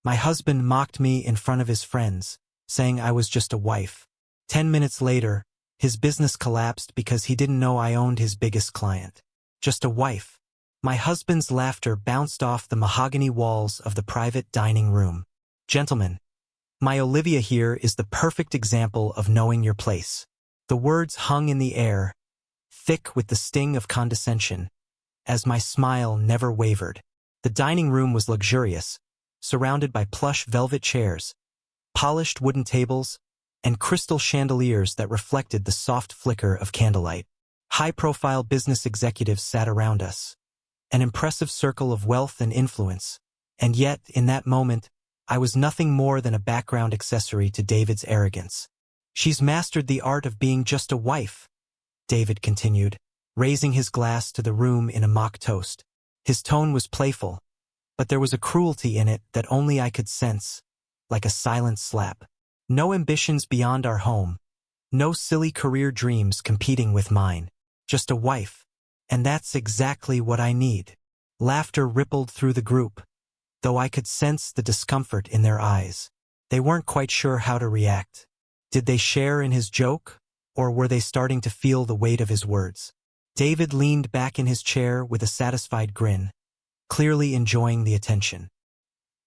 My husband mocked me in front of his friends, saying I was just a wife. 10 minutes later, his business collapsed because he didn't know I owned his biggest client. Just a wife. My husband's laughter bounced off the mahogany walls of the private dining room. Gentlemen, my Olivia here is the perfect example of knowing your place. The words hung in the air, thick with the sting of condescension, as my smile never wavered. The dining room was luxurious, surrounded by plush velvet chairs, polished wooden tables, and crystal chandeliers that reflected the soft flicker of candlelight. High-profile business executives sat around us, an impressive circle of wealth and influence, and yet, in that moment, I was nothing more than a background accessory to David's arrogance. She's mastered the art of being just a wife, David continued, raising his glass to the room in a mock toast. His tone was playful, but there was a cruelty in it that only I could sense, like a silent slap. No ambitions beyond our home, no silly career dreams competing with mine, just a wife. And that's exactly what I need. Laughter rippled through the group, though I could sense the discomfort in their eyes. They weren't quite sure how to react. Did they share in his joke, or were they starting to feel the weight of his words? David leaned back in his chair with a satisfied grin, clearly enjoying the attention.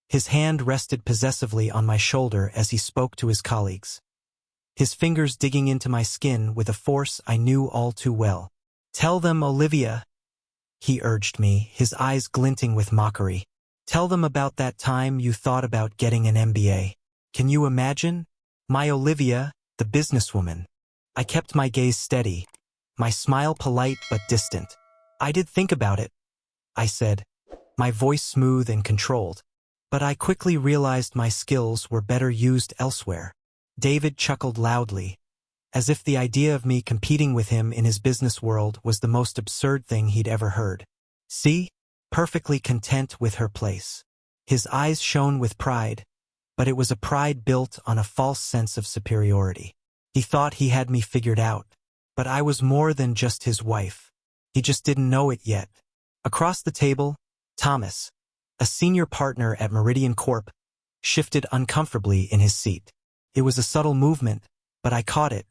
His hand rested possessively on my shoulder as he spoke to his colleagues, his fingers digging into my skin with a force I knew all too well. "Tell them, Olivia," he urged me, his eyes glinting with mockery. "Tell them about that time you thought about getting an MBA. Can you imagine? My Olivia, the businesswoman." I kept my gaze steady, my smile polite but distant. "I did think about it," I said, my voice smooth and controlled. "But I quickly realized my skills were better used elsewhere." David chuckled loudly, as if the idea of me competing with him in his business world was the most absurd thing he'd ever heard. "See? Perfectly content with her place." His eyes shone with pride, but it was a pride built on a false sense of superiority. He thought he had me figured out, but I was more than just his wife. He just didn't know it yet. Across the table, Thomas, a senior partner at Meridian Corp, shifted uncomfortably in his seat. It was a subtle movement, but I caught it,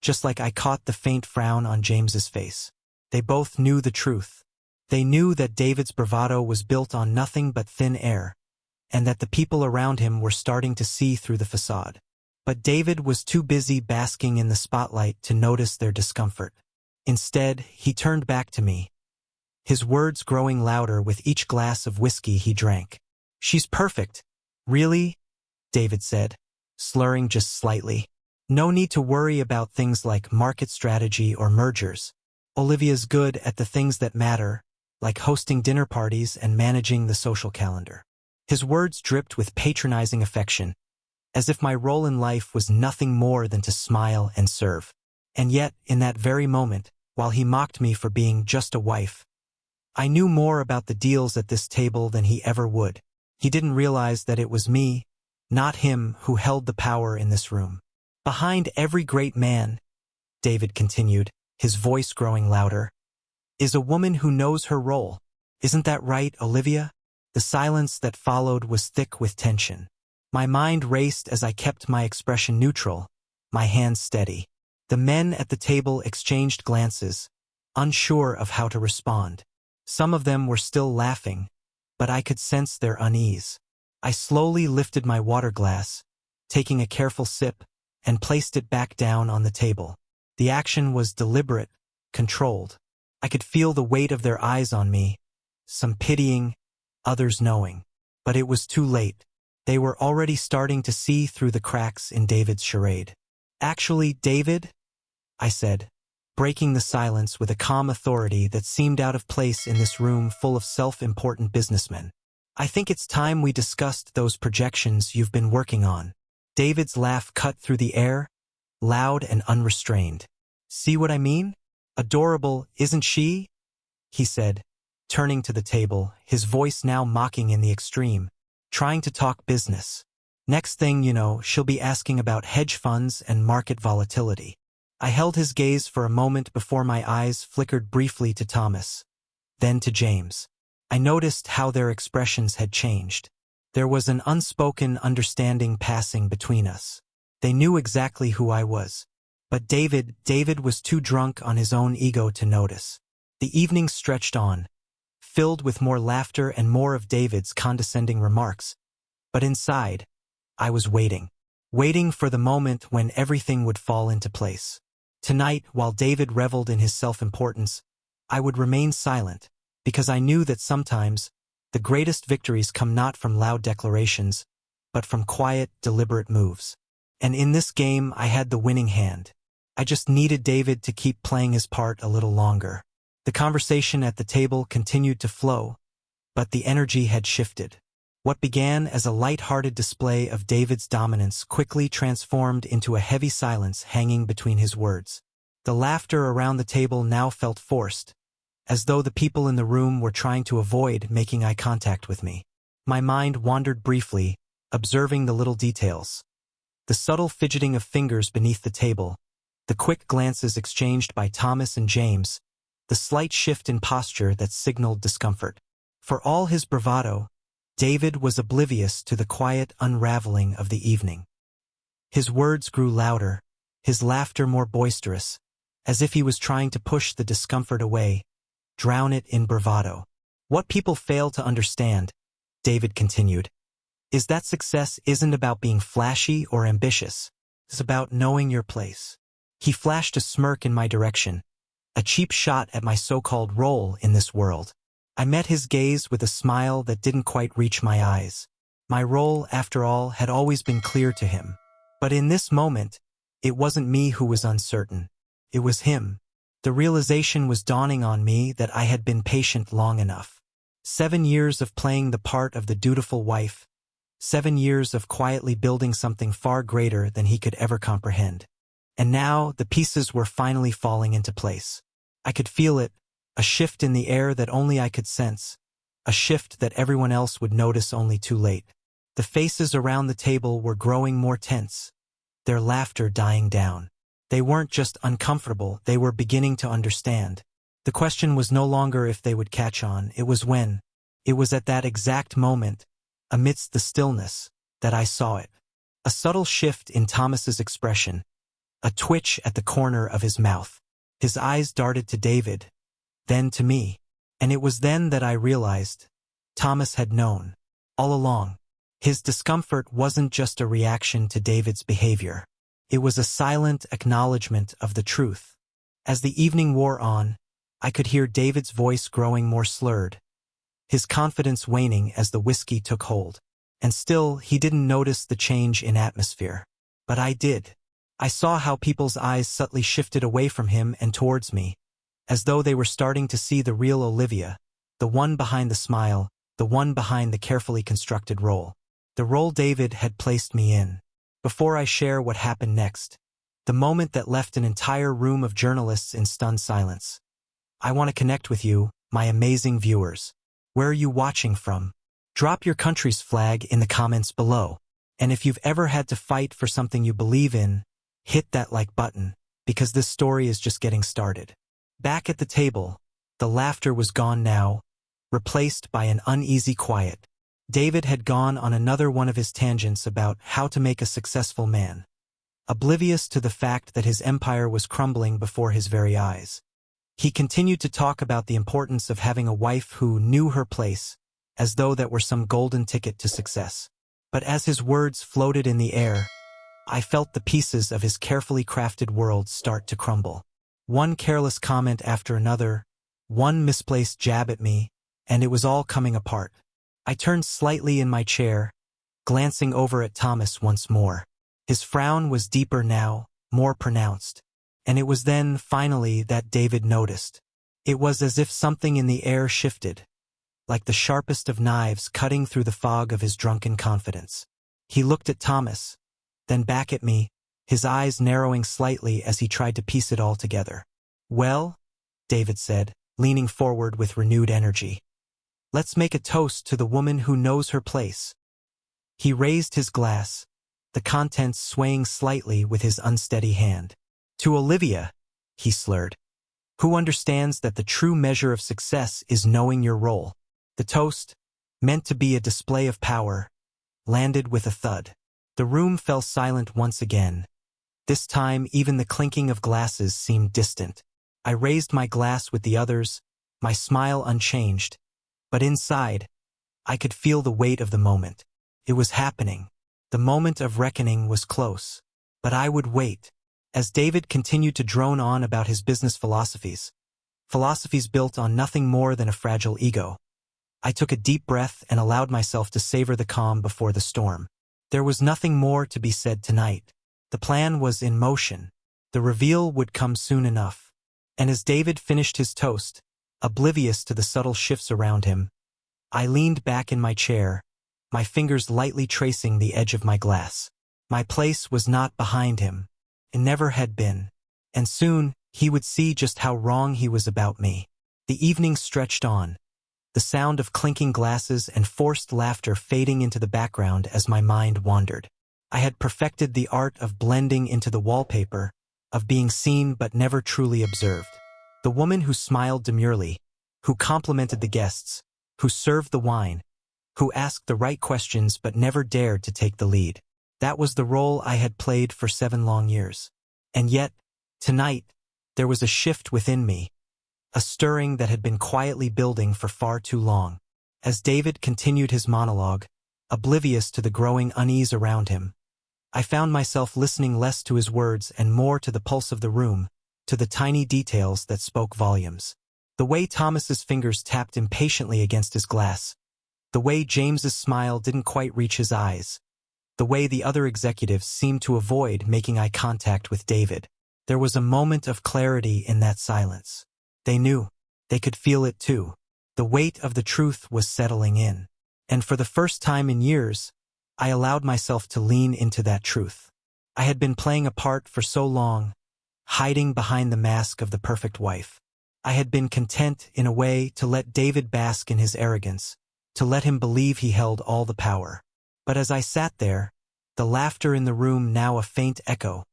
just like I caught the faint frown on James's face. They both knew the truth. They knew that David's bravado was built on nothing but thin air, and that the people around him were starting to see through the facade. But David was too busy basking in the spotlight to notice their discomfort. Instead, he turned back to me, his words growing louder with each glass of whiskey he drank. "She's perfect." "Really?" David said, slurring just slightly. "No need to worry about things like market strategy or mergers. Olivia's good at the things that matter, like hosting dinner parties and managing the social calendar." His words dripped with patronizing affection, as if my role in life was nothing more than to smile and serve. And yet, in that very moment, while he mocked me for being just a wife, I knew more about the deals at this table than he ever would. He didn't realize that it was me, not him, who held the power in this room. "Behind every great man," David continued, his voice growing louder, "is a woman who knows her role. Isn't that right, Olivia?" The silence that followed was thick with tension. My mind raced as I kept my expression neutral, my hands steady. The men at the table exchanged glances, unsure of how to respond. Some of them were still laughing, but I could sense their unease. I slowly lifted my water glass, taking a careful sip, and placed it back down on the table. The action was deliberate, controlled. I could feel the weight of their eyes on me, some pitying, others knowing. But it was too late. They were already starting to see through the cracks in David's charade. "Actually, David," I said, breaking the silence with a calm authority that seemed out of place in this room full of self-important businessmen, "I think it's time we discussed those projections you've been working on." David's laugh cut through the air, loud and unrestrained. "See what I mean? Adorable, isn't she?" he said, turning to the table, his voice now mocking in the extreme, trying to talk business. "Next thing you know, she'll be asking about hedge funds and market volatility." I held his gaze for a moment before my eyes flickered briefly to Thomas, then to James. I noticed how their expressions had changed. There was an unspoken understanding passing between us. They knew exactly who I was. But David was too drunk on his own ego to notice. The evening stretched on, filled with more laughter and more of David's condescending remarks. But inside, I was waiting for the moment when everything would fall into place. Tonight, while David reveled in his self-importance, I would remain silent, because I knew that sometimes the greatest victories come not from loud declarations, but from quiet, deliberate moves. And in this game, I had the winning hand. I just needed David to keep playing his part a little longer. The conversation at the table continued to flow, but the energy had shifted. What began as a light-hearted display of David's dominance quickly transformed into a heavy silence hanging between his words. The laughter around the table now felt forced, as though the people in the room were trying to avoid making eye contact with me. My mind wandered briefly, observing the little details. The subtle fidgeting of fingers beneath the table, the quick glances exchanged by Thomas and James, the slight shift in posture that signaled discomfort. For all his bravado, David was oblivious to the quiet unraveling of the evening. His words grew louder, his laughter more boisterous, as if he was trying to push the discomfort away, drown it in bravado. What people fail to understand, David continued, is that success isn't about being flashy or ambitious. It's about knowing your place. He flashed a smirk in my direction, a cheap shot at my so-called role in this world. I met his gaze with a smile that didn't quite reach my eyes. My role, after all, had always been clear to him. But in this moment, it wasn't me who was uncertain. It was him. The realization was dawning on me that I had been patient long enough. 7 years of playing the part of the dutiful wife, 7 years of quietly building something far greater than he could ever comprehend. And now the pieces were finally falling into place. I could feel it, a shift in the air that only I could sense, a shift that everyone else would notice only too late. The faces around the table were growing more tense, their laughter dying down. They weren't just uncomfortable, they were beginning to understand. The question was no longer if they would catch on, it was when. It was at that exact moment, amidst the stillness, that I saw it. A subtle shift in Thomas's expression, a twitch at the corner of his mouth. His eyes darted to David, then to me. And it was then that I realized Thomas had known. All along. His discomfort wasn't just a reaction to David's behavior. It was a silent acknowledgement of the truth. As the evening wore on, I could hear David's voice growing more slurred, his confidence waning as the whiskey took hold. And still, he didn't notice the change in atmosphere. But I did. I saw how people's eyes subtly shifted away from him and towards me, as though they were starting to see the real Olivia, the one behind the smile, the one behind the carefully constructed role. The role David had placed me in. Before I share what happened next, the moment that left an entire room of journalists in stunned silence, I want to connect with you, my amazing viewers. Where are you watching from? Drop your country's flag in the comments below. And if you've ever had to fight for something you believe in, hit that like button, because this story is just getting started. Back at the table, the laughter was gone now, replaced by an uneasy quiet. David had gone on another one of his tangents about how to make a successful man, oblivious to the fact that his empire was crumbling before his very eyes. He continued to talk about the importance of having a wife who knew her place, as though that were some golden ticket to success. But as his words floated in the air, I felt the pieces of his carefully crafted world start to crumble. One careless comment after another, one misplaced jab at me, and it was all coming apart. I turned slightly in my chair, glancing over at Thomas once more. His frown was deeper now, more pronounced. And it was then, finally, that David noticed. It was as if something in the air shifted, like the sharpest of knives cutting through the fog of his drunken confidence. He looked at Thomas, then back at me, his eyes narrowing slightly as he tried to piece it all together. "Well," David said, leaning forward with renewed energy, "let's make a toast to the woman who knows her place." He raised his glass, the contents swaying slightly with his unsteady hand. "To Olivia," he slurred, "who understands that the true measure of success is knowing your role." The toast, meant to be a display of power, landed with a thud. The room fell silent once again. This time, even the clinking of glasses seemed distant. I raised my glass with the others, my smile unchanged. But inside, I could feel the weight of the moment. It was happening. The moment of reckoning was close. But I would wait. As David continued to drone on about his business philosophies built on nothing more than a fragile ego, I took a deep breath and allowed myself to savor the calm before the storm. There was nothing more to be said tonight. The plan was in motion. The reveal would come soon enough. And as David finished his toast, oblivious to the subtle shifts around him, I leaned back in my chair, my fingers lightly tracing the edge of my glass. My place was not behind him. It never had been. And soon, he would see just how wrong he was about me. The evening stretched on, the sound of clinking glasses and forced laughter fading into the background as my mind wandered. I had perfected the art of blending into the wallpaper, of being seen but never truly observed. The woman who smiled demurely, who complimented the guests, who served the wine, who asked the right questions but never dared to take the lead. That was the role I had played for 7 long years. And yet, tonight, there was a shift within me, a stirring that had been quietly building for far too long. As David continued his monologue, oblivious to the growing unease around him, I found myself listening less to his words and more to the pulse of the room, to the tiny details that spoke volumes. The way Thomas's fingers tapped impatiently against his glass, the way James's smile didn't quite reach his eyes, the way the other executives seemed to avoid making eye contact with David. There was a moment of clarity in that silence. They knew. They could feel it too. The weight of the truth was settling in. And for the first time in years, I allowed myself to lean into that truth. I had been playing a part for so long, hiding behind the mask of the perfect wife. I had been content, in a way, to let David bask in his arrogance, to let him believe he held all the power. But as I sat there, the laughter in the room now a faint echo,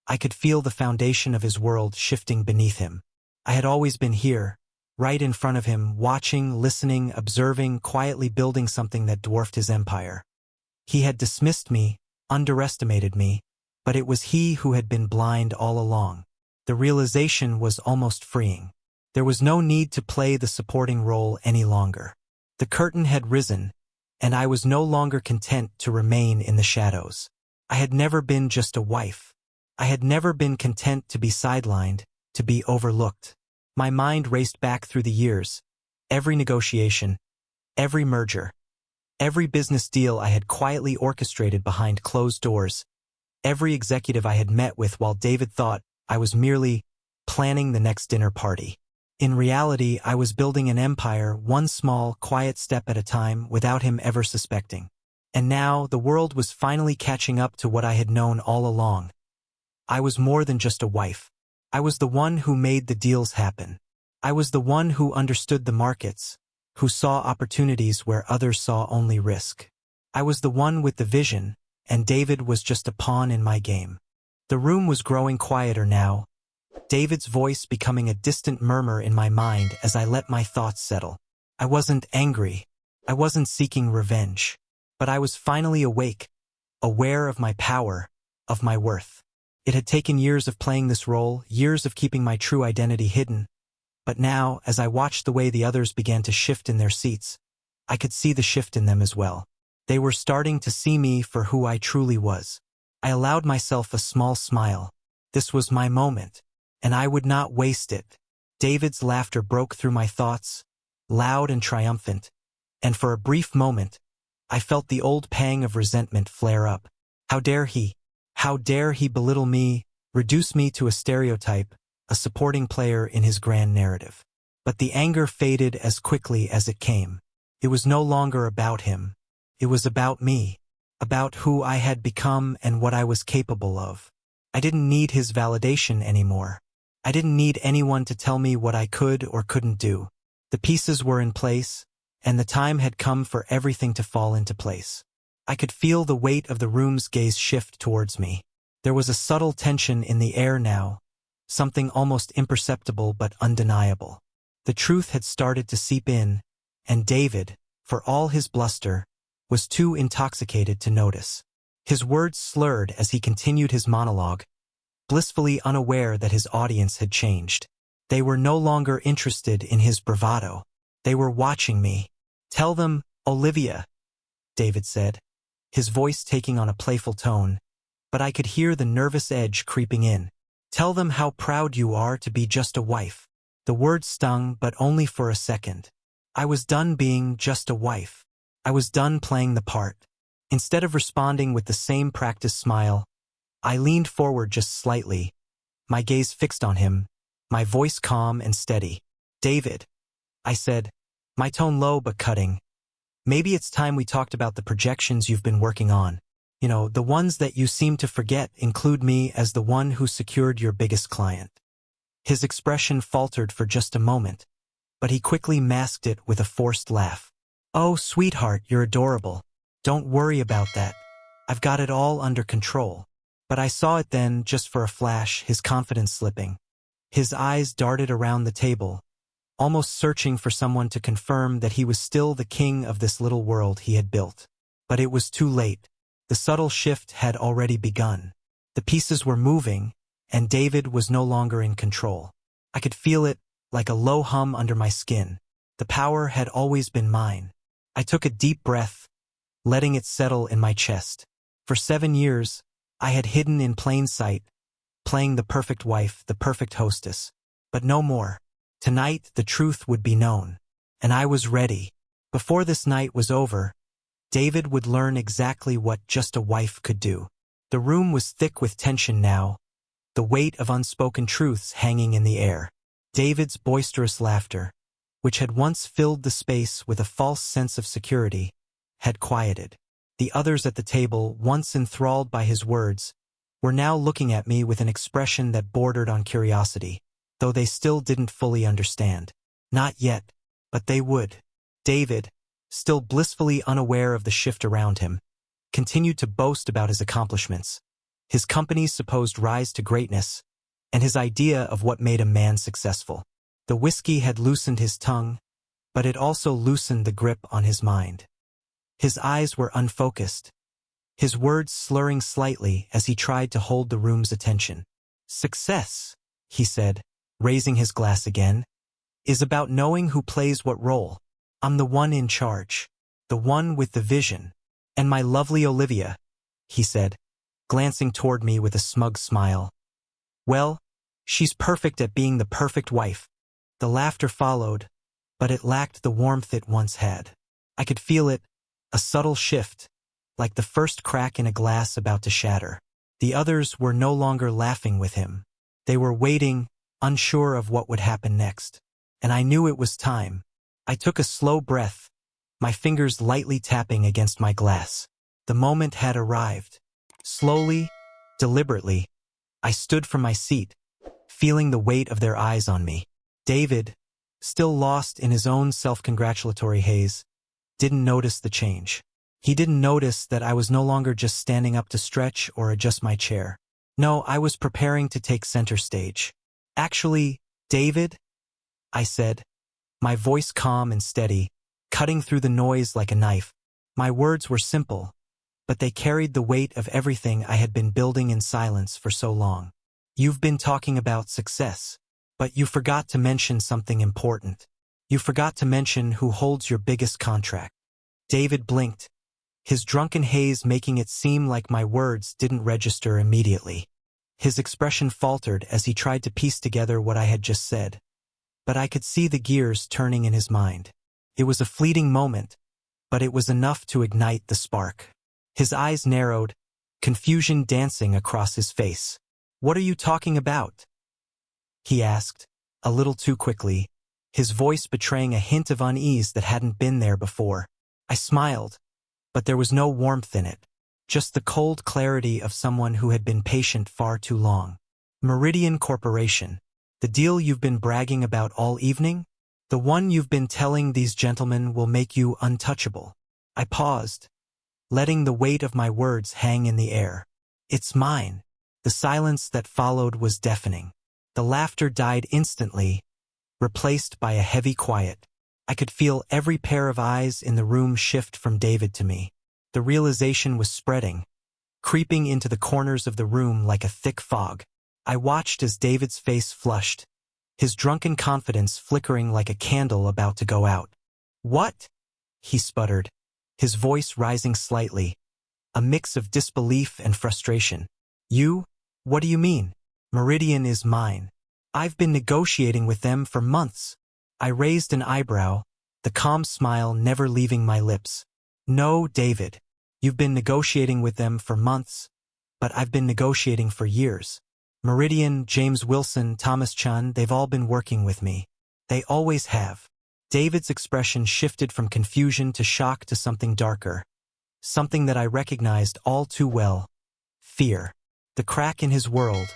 I could feel the foundation of his world shifting beneath him. I had always been here, right in front of him, watching, listening, observing, quietly building something that dwarfed his empire. He had dismissed me, underestimated me, but it was he who had been blind all along. The realization was almost freeing. There was no need to play the supporting role any longer. The curtain had risen, and I was no longer content to remain in the shadows. I had never been just a wife. I had never been content to be sidelined, to be overlooked. My mind raced back through the years, every negotiation, every merger, every business deal I had quietly orchestrated behind closed doors, every executive I had met with while David thought I was merely planning the next dinner party. In reality, I was building an empire, one small, quiet step at a time, without him ever suspecting. And now, the world was finally catching up to what I had known all along. I was more than just a wife. I was the one who made the deals happen. I was the one who understood the markets, who saw opportunities where others saw only risk. I was the one with the vision, and David was just a pawn in my game. The room was growing quieter now, David's voice becoming a distant murmur in my mind as I let my thoughts settle. I wasn't angry. I wasn't seeking revenge. But I was finally awake, aware of my power, of my worth. It had taken years of playing this role, years of keeping my true identity hidden. But now, as I watched the way the others began to shift in their seats, I could see the shift in them as well. They were starting to see me for who I truly was. I allowed myself a small smile. This was my moment, and I would not waste it. David's laughter broke through my thoughts, loud and triumphant, and for a brief moment, I felt the old pang of resentment flare up. How dare he? How dare he belittle me, reduce me to a stereotype, a supporting player in his grand narrative? But the anger faded as quickly as it came. It was no longer about him. It was about me, about who I had become and what I was capable of. I didn't need his validation anymore. I didn't need anyone to tell me what I could or couldn't do. The pieces were in place, and the time had come for everything to fall into place. I could feel the weight of the room's gaze shift towards me. There was a subtle tension in the air now, something almost imperceptible but undeniable. The truth had started to seep in, and David, for all his bluster, was too intoxicated to notice. His words slurred as he continued his monologue, blissfully unaware that his audience had changed. They were no longer interested in his bravado. They were watching me. "Tell them, Olivia," David said, his voice taking on a playful tone, but I could hear the nervous edge creeping in. "Tell them how proud you are to be just a wife." The words stung, but only for a second. I was done being just a wife. I was done playing the part. Instead of responding with the same practiced smile, I leaned forward just slightly, my gaze fixed on him, my voice calm and steady. "David," I said, my tone low but cutting, "maybe it's time we talked about the projections you've been working on. You know, the ones that you seem to forget include me as the one who secured your biggest client." His expression faltered for just a moment, but he quickly masked it with a forced laugh. "Oh, sweetheart, you're adorable. Don't worry about that. I've got it all under control." But I saw it then, just for a flash, his confidence slipping. His eyes darted around the table, almost searching for someone to confirm that he was still the king of this little world he had built. But it was too late. The subtle shift had already begun. The pieces were moving, and David was no longer in control. I could feel it, like a low hum under my skin. The power had always been mine. I took a deep breath, letting it settle in my chest. For 7 years, I had hidden in plain sight, playing the perfect wife, the perfect hostess. But no more. Tonight, the truth would be known. And I was ready. Before this night was over, David would learn exactly what just a wife could do. The room was thick with tension now, the weight of unspoken truths hanging in the air. David's boisterous laughter, which had once filled the space with a false sense of security, had quieted. The others at the table, once enthralled by his words, were now looking at me with an expression that bordered on curiosity, though they still didn't fully understand. Not yet, but they would. David, still blissfully unaware of the shift around him, continued to boast about his accomplishments, his company's supposed rise to greatness, and his idea of what made a man successful. The whiskey had loosened his tongue, but it also loosened the grip on his mind. His eyes were unfocused, his words slurring slightly as he tried to hold the room's attention. "Success," he said, raising his glass again, "is about knowing who plays what role. I'm the one in charge, the one with the vision. And my lovely Olivia," he said, glancing toward me with a smug smile, "well, she's perfect at being the perfect wife." The laughter followed, but it lacked the warmth it once had. I could feel it, a subtle shift, like the first crack in a glass about to shatter. The others were no longer laughing with him. They were waiting, unsure of what would happen next. And I knew it was time. I took a slow breath, my fingers lightly tapping against my glass. The moment had arrived. Slowly, deliberately, I stood from my seat, feeling the weight of their eyes on me. David, still lost in his own self-congratulatory haze, didn't notice the change. He didn't notice that I was no longer just standing up to stretch or adjust my chair. No, I was preparing to take center stage. "Actually, David," I said, my voice calm and steady, cutting through the noise like a knife. My words were simple, but they carried the weight of everything I had been building in silence for so long. "You've been talking about success, but you forgot to mention something important. You forgot to mention who holds your biggest contract." David blinked, his drunken haze making it seem like my words didn't register immediately. His expression faltered as he tried to piece together what I had just said, but I could see the gears turning in his mind. It was a fleeting moment, but it was enough to ignite the spark. His eyes narrowed, confusion dancing across his face. "What are you talking about?" he asked, a little too quickly, his voice betraying a hint of unease that hadn't been there before. I smiled, but there was no warmth in it, just the cold clarity of someone who had been patient far too long. "Meridian Corporation, the deal you've been bragging about all evening? The one you've been telling these gentlemen will make you untouchable." I paused, letting the weight of my words hang in the air. "It's mine." The silence that followed was deafening. The laughter died instantly, replaced by a heavy quiet. I could feel every pair of eyes in the room shift from David to me. The realization was spreading, creeping into the corners of the room like a thick fog. I watched as David's face flushed, his drunken confidence flickering like a candle about to go out. "What?" he sputtered, his voice rising slightly, a mix of disbelief and frustration. "You? What do you mean? Meridian is mine. I've been negotiating with them for months." I raised an eyebrow, the calm smile never leaving my lips. "No, David. You've been negotiating with them for months, but I've been negotiating for years. Meridian, James Wilson, Thomas Chun, they've all been working with me. They always have." David's expression shifted from confusion to shock to something darker, something that I recognized all too well: fear. The crack in his world,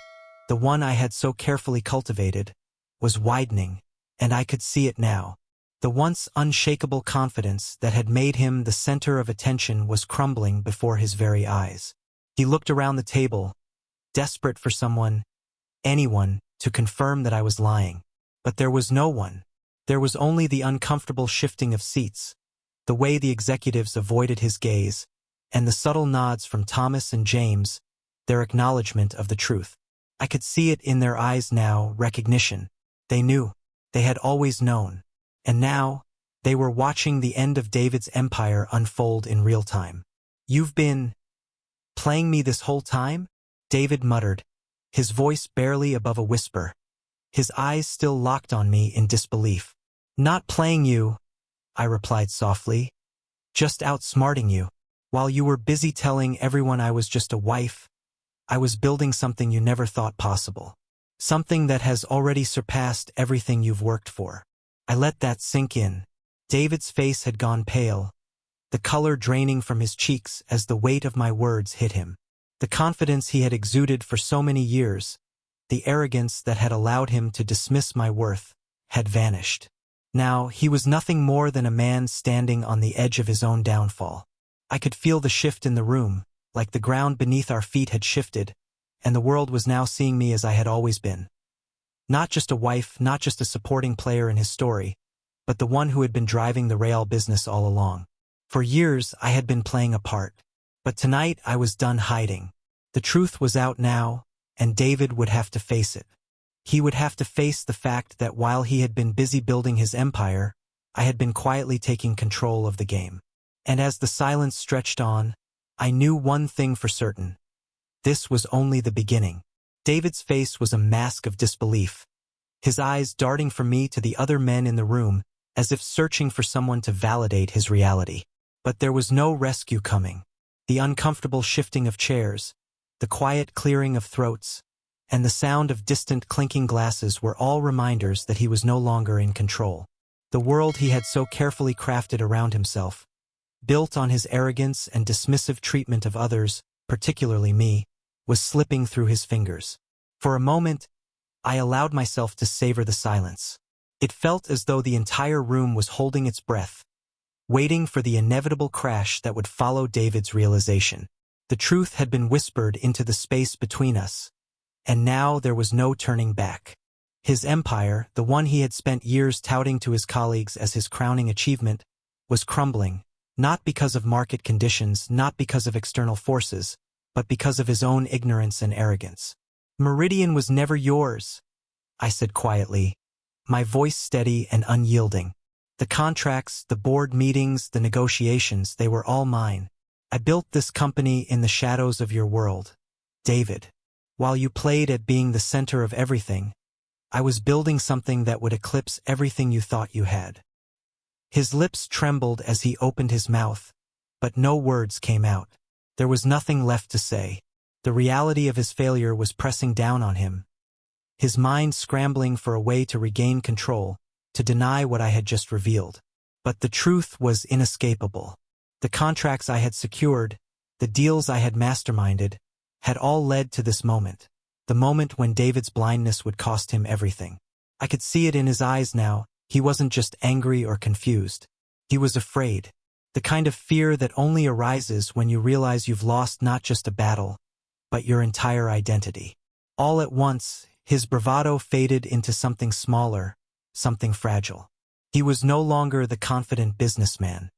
the one I had so carefully cultivated, was widening, and I could see it now. The once unshakable confidence that had made him the center of attention was crumbling before his very eyes. He looked around the table, desperate for someone, anyone, to confirm that I was lying. But there was no one. There was only the uncomfortable shifting of seats, the way the executives avoided his gaze, and the subtle nods from Thomas and James, their acknowledgement of the truth. I could see it in their eyes now, recognition. They knew. They had always known. And now, they were watching the end of David's empire unfold in real time. "You've been playing me this whole time?" David muttered, his voice barely above a whisper, his eyes still locked on me in disbelief. "Not playing you," I replied softly, "just outsmarting you. While you were busy telling everyone I was just a wife, I was building something you never thought possible. Something that has already surpassed everything you've worked for." I let that sink in. David's face had gone pale, the color draining from his cheeks as the weight of my words hit him. The confidence he had exuded for so many years, the arrogance that had allowed him to dismiss my worth, had vanished. Now, he was nothing more than a man standing on the edge of his own downfall. I could feel the shift in the room, like the ground beneath our feet had shifted, and the world was now seeing me as I had always been. Not just a wife, not just a supporting player in his story, but the one who had been driving the Real business all along. For years, I had been playing a part. But tonight, I was done hiding. The truth was out now, and David would have to face it. He would have to face the fact that while he had been busy building his empire, I had been quietly taking control of the game. And as the silence stretched on, I knew one thing for certain. This was only the beginning. David's face was a mask of disbelief, his eyes darting from me to the other men in the room, as if searching for someone to validate his reality. But there was no rescue coming. The uncomfortable shifting of chairs, the quiet clearing of throats, and the sound of distant clinking glasses were all reminders that he was no longer in control. The world he had so carefully crafted around himself, built on his arrogance and dismissive treatment of others, particularly me, was slipping through his fingers. For a moment, I allowed myself to savor the silence. It felt as though the entire room was holding its breath, waiting for the inevitable crash that would follow David's realization. The truth had been whispered into the space between us, and now there was no turning back. His empire, the one he had spent years touting to his colleagues as his crowning achievement, was crumbling, not because of market conditions, not because of external forces, but because of his own ignorance and arrogance. "Meridian was never yours," I said quietly, my voice steady and unyielding. "The contracts, the board meetings, the negotiations, they were all mine. I built this company in the shadows of your world, David. While you played at being the center of everything, I was building something that would eclipse everything you thought you had." His lips trembled as he opened his mouth, but no words came out. There was nothing left to say. The reality of his failure was pressing down on him, his mind scrambling for a way to regain control, to deny what I had just revealed. But the truth was inescapable. The contracts I had secured, the deals I had masterminded, had all led to this moment, the moment when David's blindness would cost him everything. I could see it in his eyes now. He wasn't just angry or confused. He was afraid. The kind of fear that only arises when you realize you've lost not just a battle, but your entire identity. All at once, his bravado faded into something smaller, something fragile. He was no longer the confident businessman.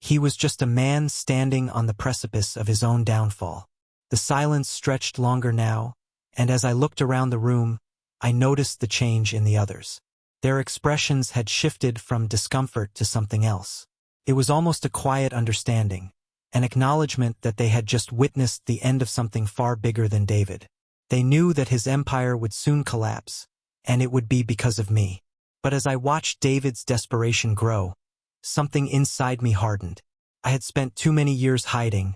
He was just a man standing on the precipice of his own downfall. The silence stretched longer now, and as I looked around the room, I noticed the change in the others. Their expressions had shifted from discomfort to something else. It was almost a quiet understanding, an acknowledgement that they had just witnessed the end of something far bigger than David. They knew that his empire would soon collapse, and it would be because of me. But as I watched David's desperation grow, something inside me hardened. I had spent too many years hiding,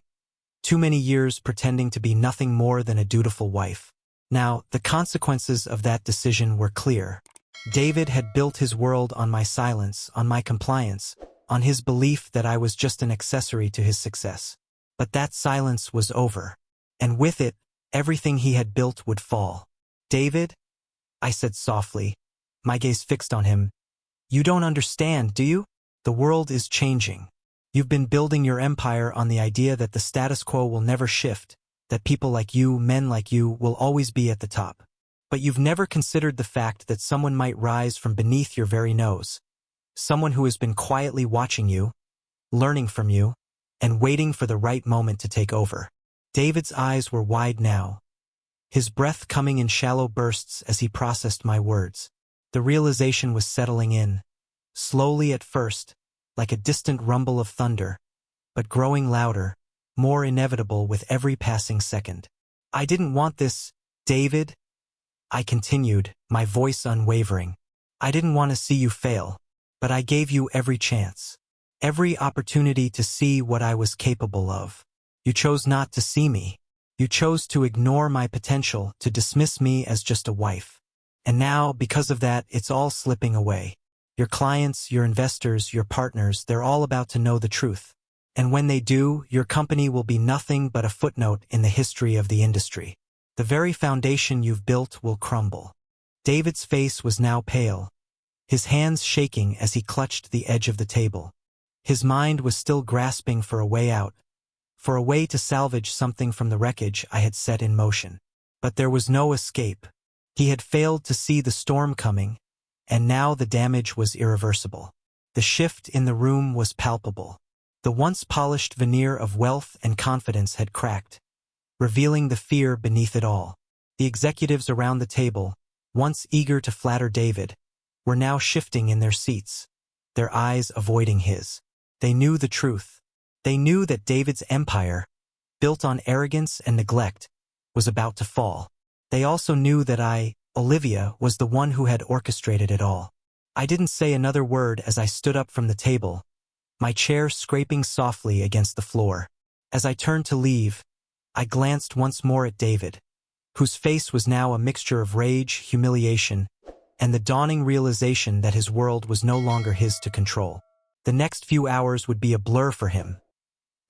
too many years pretending to be nothing more than a dutiful wife. Now, the consequences of that decision were clear. David had built his world on my silence, on my compliance, on his belief that I was just an accessory to his success. But that silence was over, and with it, everything he had built would fall. "David," I said softly, my gaze fixed on him, "you don't understand, do you? The world is changing. You've been building your empire on the idea that the status quo will never shift, that people like you, men like you, will always be at the top. But you've never considered the fact that someone might rise from beneath your very nose. Someone who has been quietly watching you, learning from you, and waiting for the right moment to take over." David's eyes were wide now, his breath coming in shallow bursts as he processed my words. The realization was settling in, slowly at first, like a distant rumble of thunder, but growing louder, more inevitable with every passing second. "I didn't want this, David," I continued, my voice unwavering. "I didn't want to see you fail, but I gave you every chance, every opportunity to see what I was capable of. You chose not to see me. You chose to ignore my potential, to dismiss me as just a wife. And now, because of that, it's all slipping away. Your clients, your investors, your partners, they're all about to know the truth. And when they do, your company will be nothing but a footnote in the history of the industry. The very foundation you've built will crumble." David's face was now pale, his hands shaking as he clutched the edge of the table. His mind was still grasping for a way out, for a way to salvage something from the wreckage I had set in motion. But there was no escape. He had failed to see the storm coming, and now the damage was irreversible. The shift in the room was palpable. The once polished veneer of wealth and confidence had cracked, revealing the fear beneath it all. The executives around the table, once eager to flatter David, were now shifting in their seats, their eyes avoiding his. They knew the truth. They knew that David's empire, built on arrogance and neglect, was about to fall. They also knew that I, Olivia, was the one who had orchestrated it all. I didn't say another word as I stood up from the table, my chair scraping softly against the floor. As I turned to leave, I glanced once more at David, whose face was now a mixture of rage, humiliation, and the dawning realization that his world was no longer his to control. The next few hours would be a blur for him,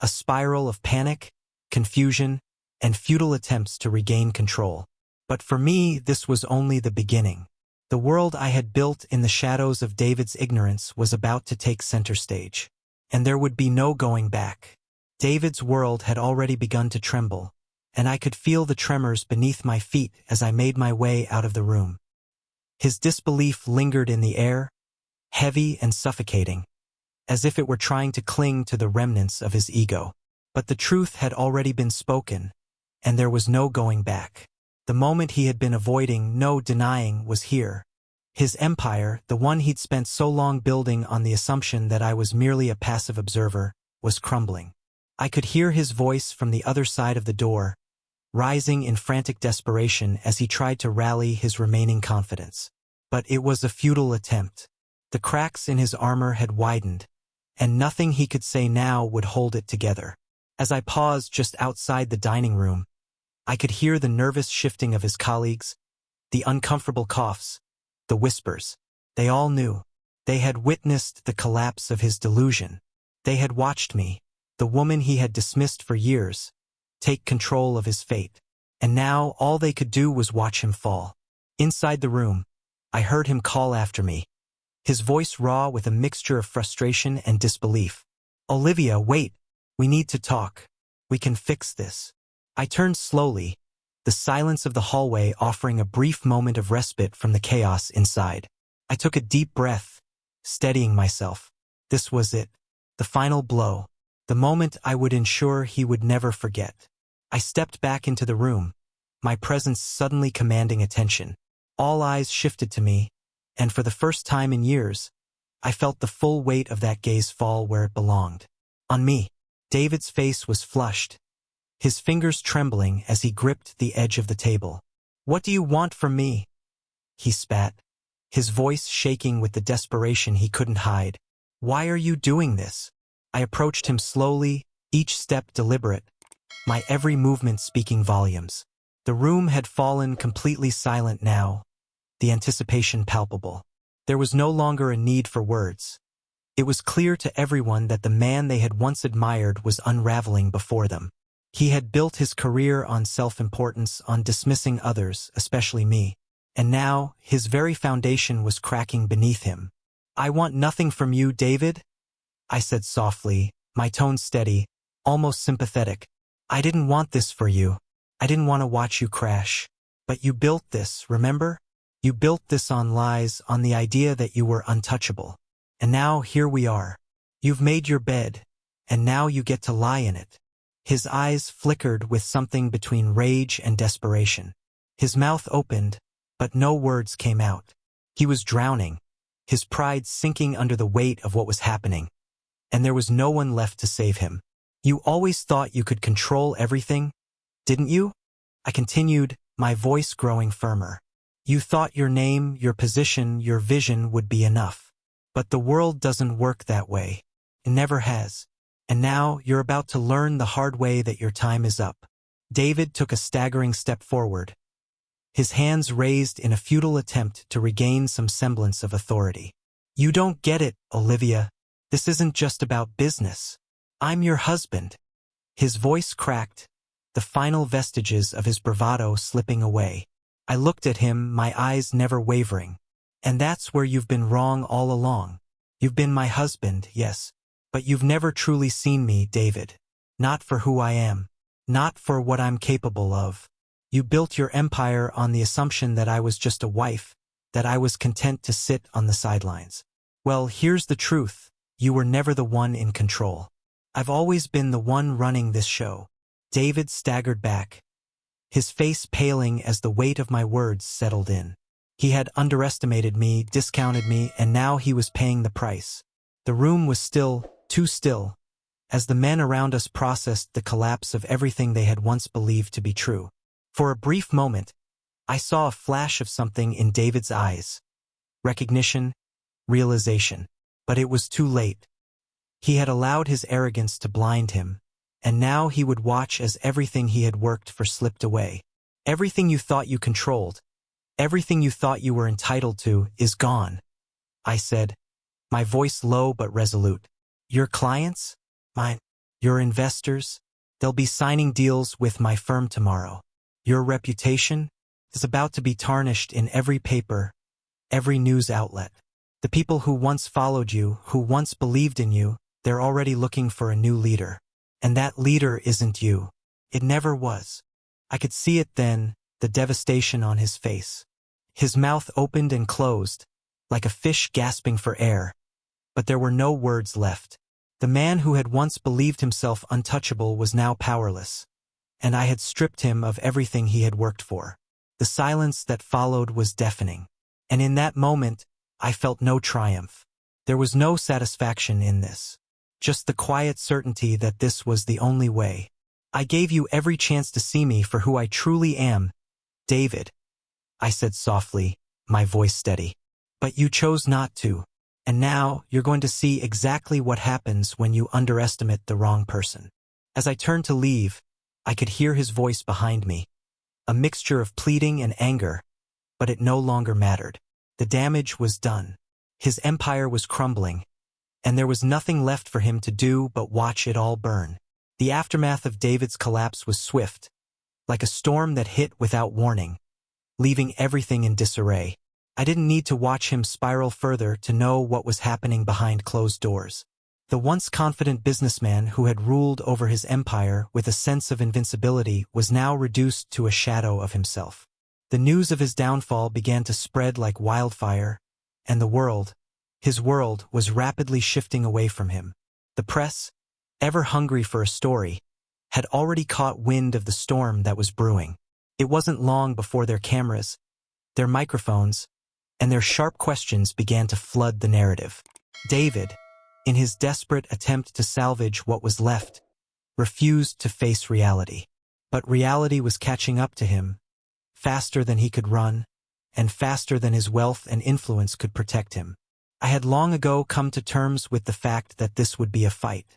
a spiral of panic, confusion, and futile attempts to regain control. But for me, this was only the beginning. The world I had built in the shadows of David's ignorance was about to take center stage, and there would be no going back. David's world had already begun to tremble, and I could feel the tremors beneath my feet as I made my way out of the room. His disbelief lingered in the air, heavy and suffocating, as if it were trying to cling to the remnants of his ego. But the truth had already been spoken, and there was no going back. The moment he had been avoiding, no denying, was here. His empire, the one he'd spent so long building on the assumption that I was merely a passive observer, was crumbling. I could hear his voice from the other side of the door, rising in frantic desperation as he tried to rally his remaining confidence. But it was a futile attempt. The cracks in his armor had widened, and nothing he could say now would hold it together. As I paused just outside the dining room, I could hear the nervous shifting of his colleagues, the uncomfortable coughs, the whispers. They all knew. They had witnessed the collapse of his delusion. They had watched me, the woman he had dismissed for years, take control of his fate. And now all they could do was watch him fall. Inside the room, I heard him call after me, his voice raw with a mixture of frustration and disbelief. "Olivia, wait. We need to talk. We can fix this." I turned slowly, the silence of the hallway offering a brief moment of respite from the chaos inside. I took a deep breath, steadying myself. This was it. The final blow. The moment I would ensure he would never forget. I stepped back into the room, my presence suddenly commanding attention. All eyes shifted to me, and for the first time in years, I felt the full weight of that gaze fall where it belonged. On me. David's face was flushed, his fingers trembling as he gripped the edge of the table. "What do you want from me?" he spat, his voice shaking with the desperation he couldn't hide. "Why are you doing this?" I approached him slowly, each step deliberate, my every movement speaking volumes. The room had fallen completely silent now, the anticipation palpable. There was no longer a need for words. It was clear to everyone that the man they had once admired was unraveling before them. He had built his career on self-importance, on dismissing others, especially me. And now, his very foundation was cracking beneath him. "I want nothing from you, David," I said softly, my tone steady, almost sympathetic. "I didn't want this for you. I didn't want to watch you crash. But you built this, remember? You built this on lies, on the idea that you were untouchable. And now here we are. You've made your bed, and now you get to lie in it." His eyes flickered with something between rage and desperation. His mouth opened, but no words came out. He was drowning, his pride sinking under the weight of what was happening. And there was no one left to save him. "You always thought you could control everything, didn't you?" I continued, my voice growing firmer. "You thought your name, your position, your vision would be enough. But the world doesn't work that way. It never has. And now you're about to learn the hard way that your time is up." David took a staggering step forward, his hands raised in a futile attempt to regain some semblance of authority. "You don't get it, Olivia. This isn't just about business. I'm your husband." His voice cracked, the final vestiges of his bravado slipping away. I looked at him, my eyes never wavering. "And that's where you've been wrong all along. You've been my husband, yes, but you've never truly seen me, David. Not for who I am. Not for what I'm capable of. You built your empire on the assumption that I was just a wife, that I was content to sit on the sidelines. Well, here's the truth. You were never the one in control. I've always been the one running this show." David staggered back, his face paling as the weight of my words settled in. He had underestimated me, discounted me, and now he was paying the price. The room was still, too still, as the men around us processed the collapse of everything they had once believed to be true. For a brief moment, I saw a flash of something in David's eyes. Recognition, realization. But it was too late. He had allowed his arrogance to blind him, and now he would watch as everything he had worked for slipped away. "Everything you thought you controlled, everything you thought you were entitled to, is gone," I said, my voice low but resolute. "Your clients? Mine. Your investors? They'll be signing deals with my firm tomorrow. Your reputation is about to be tarnished in every paper, every news outlet. The people who once followed you, who once believed in you, they're already looking for a new leader. And that leader isn't you. It never was." I could see it then, the devastation on his face. His mouth opened and closed, like a fish gasping for air. But there were no words left. The man who had once believed himself untouchable was now powerless, and I had stripped him of everything he had worked for. The silence that followed was deafening. And in that moment, I felt no triumph. There was no satisfaction in this. Just the quiet certainty that this was the only way. "I gave you every chance to see me for who I truly am, David," I said softly, my voice steady. "But you chose not to. And now you're going to see exactly what happens when you underestimate the wrong person." As I turned to leave, I could hear his voice behind me, a mixture of pleading and anger, but it no longer mattered. The damage was done. His empire was crumbling, and there was nothing left for him to do but watch it all burn. The aftermath of David's collapse was swift, like a storm that hit without warning, leaving everything in disarray. I didn't need to watch him spiral further to know what was happening behind closed doors. The once confident businessman who had ruled over his empire with a sense of invincibility was now reduced to a shadow of himself. The news of his downfall began to spread like wildfire, and the world, his world, was rapidly shifting away from him. The press, ever hungry for a story, had already caught wind of the storm that was brewing. It wasn't long before their cameras, their microphones, and their sharp questions began to flood the narrative. David, in his desperate attempt to salvage what was left, refused to face reality. But reality was catching up to him, faster than he could run, and faster than his wealth and influence could protect him. I had long ago come to terms with the fact that this would be a fight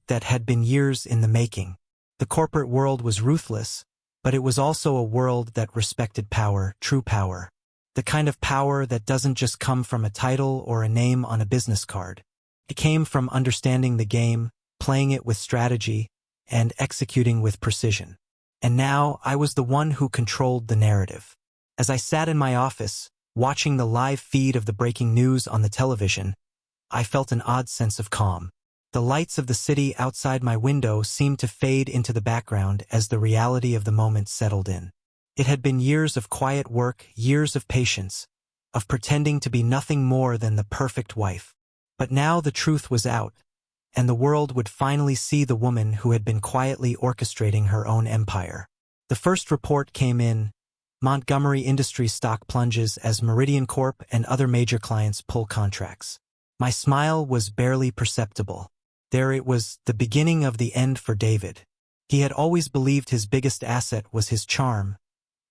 that had been years in the making. The corporate world was ruthless, but it was also a world that respected power, true power. The kind of power that doesn't just come from a title or a name on a business card. It came from understanding the game, playing it with strategy, and executing with precision. And now I was the one who controlled the narrative. As I sat in my office, watching the live feed of the breaking news on the television, I felt an odd sense of calm. The lights of the city outside my window seemed to fade into the background as the reality of the moment settled in. It had been years of quiet work, years of patience, of pretending to be nothing more than the perfect wife. But now the truth was out, and the world would finally see the woman who had been quietly orchestrating her own empire. The first report came in: Montgomery Industries stock plunges as Meridian Corp and other major clients pull contracts. My smile was barely perceptible. There it was, the beginning of the end for David. He had always believed his biggest asset was his charm,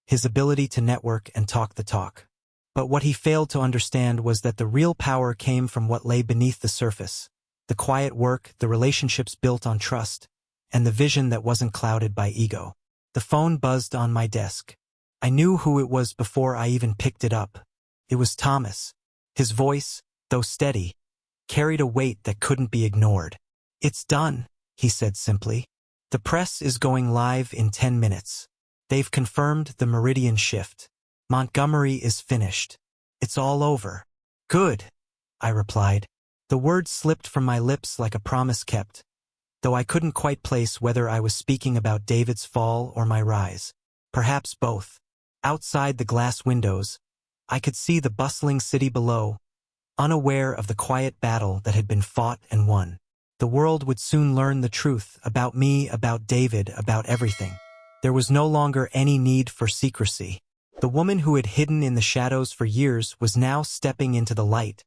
his ability to network and talk the talk. But what he failed to understand was that the real power came from what lay beneath the surface: the quiet work, the relationships built on trust, and the vision that wasn't clouded by ego. The phone buzzed on my desk. I knew who it was before I even picked it up. It was Thomas. His voice, though steady, carried a weight that couldn't be ignored. "It's done," he said simply. "The press is going live in 10 minutes. They've confirmed the Meridian shift. Montgomery is finished. It's all over." "Good," I replied. The words slipped from my lips like a promise kept, though I couldn't quite place whether I was speaking about David's fall or my rise. Perhaps both. Outside the glass windows, I could see the bustling city below, unaware of the quiet battle that had been fought and won. The world would soon learn the truth about me, about David, about everything. There was no longer any need for secrecy. The woman who had hidden in the shadows for years was now stepping into the light,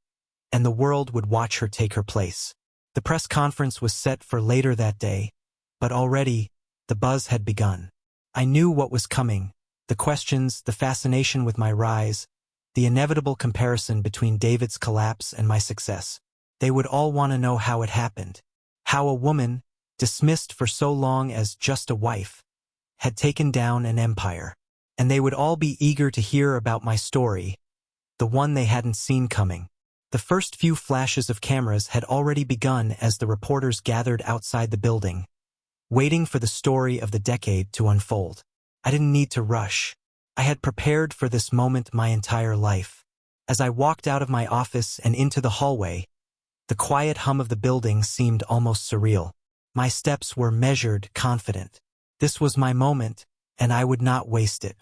and the world would watch her take her place. The press conference was set for later that day, but already the buzz had begun. I knew what was coming: the questions, the fascination with my rise, the inevitable comparison between David's collapse and my success. They would all want to know how it happened, how a woman, dismissed for so long as just a wife, had taken down an empire. And they would all be eager to hear about my story, the one they hadn't seen coming. The first few flashes of cameras had already begun as the reporters gathered outside the building, waiting for the story of the decade to unfold. I didn't need to rush. I had prepared for this moment my entire life. As I walked out of my office and into the hallway, the quiet hum of the building seemed almost surreal. My steps were measured, confident. This was my moment, and I would not waste it.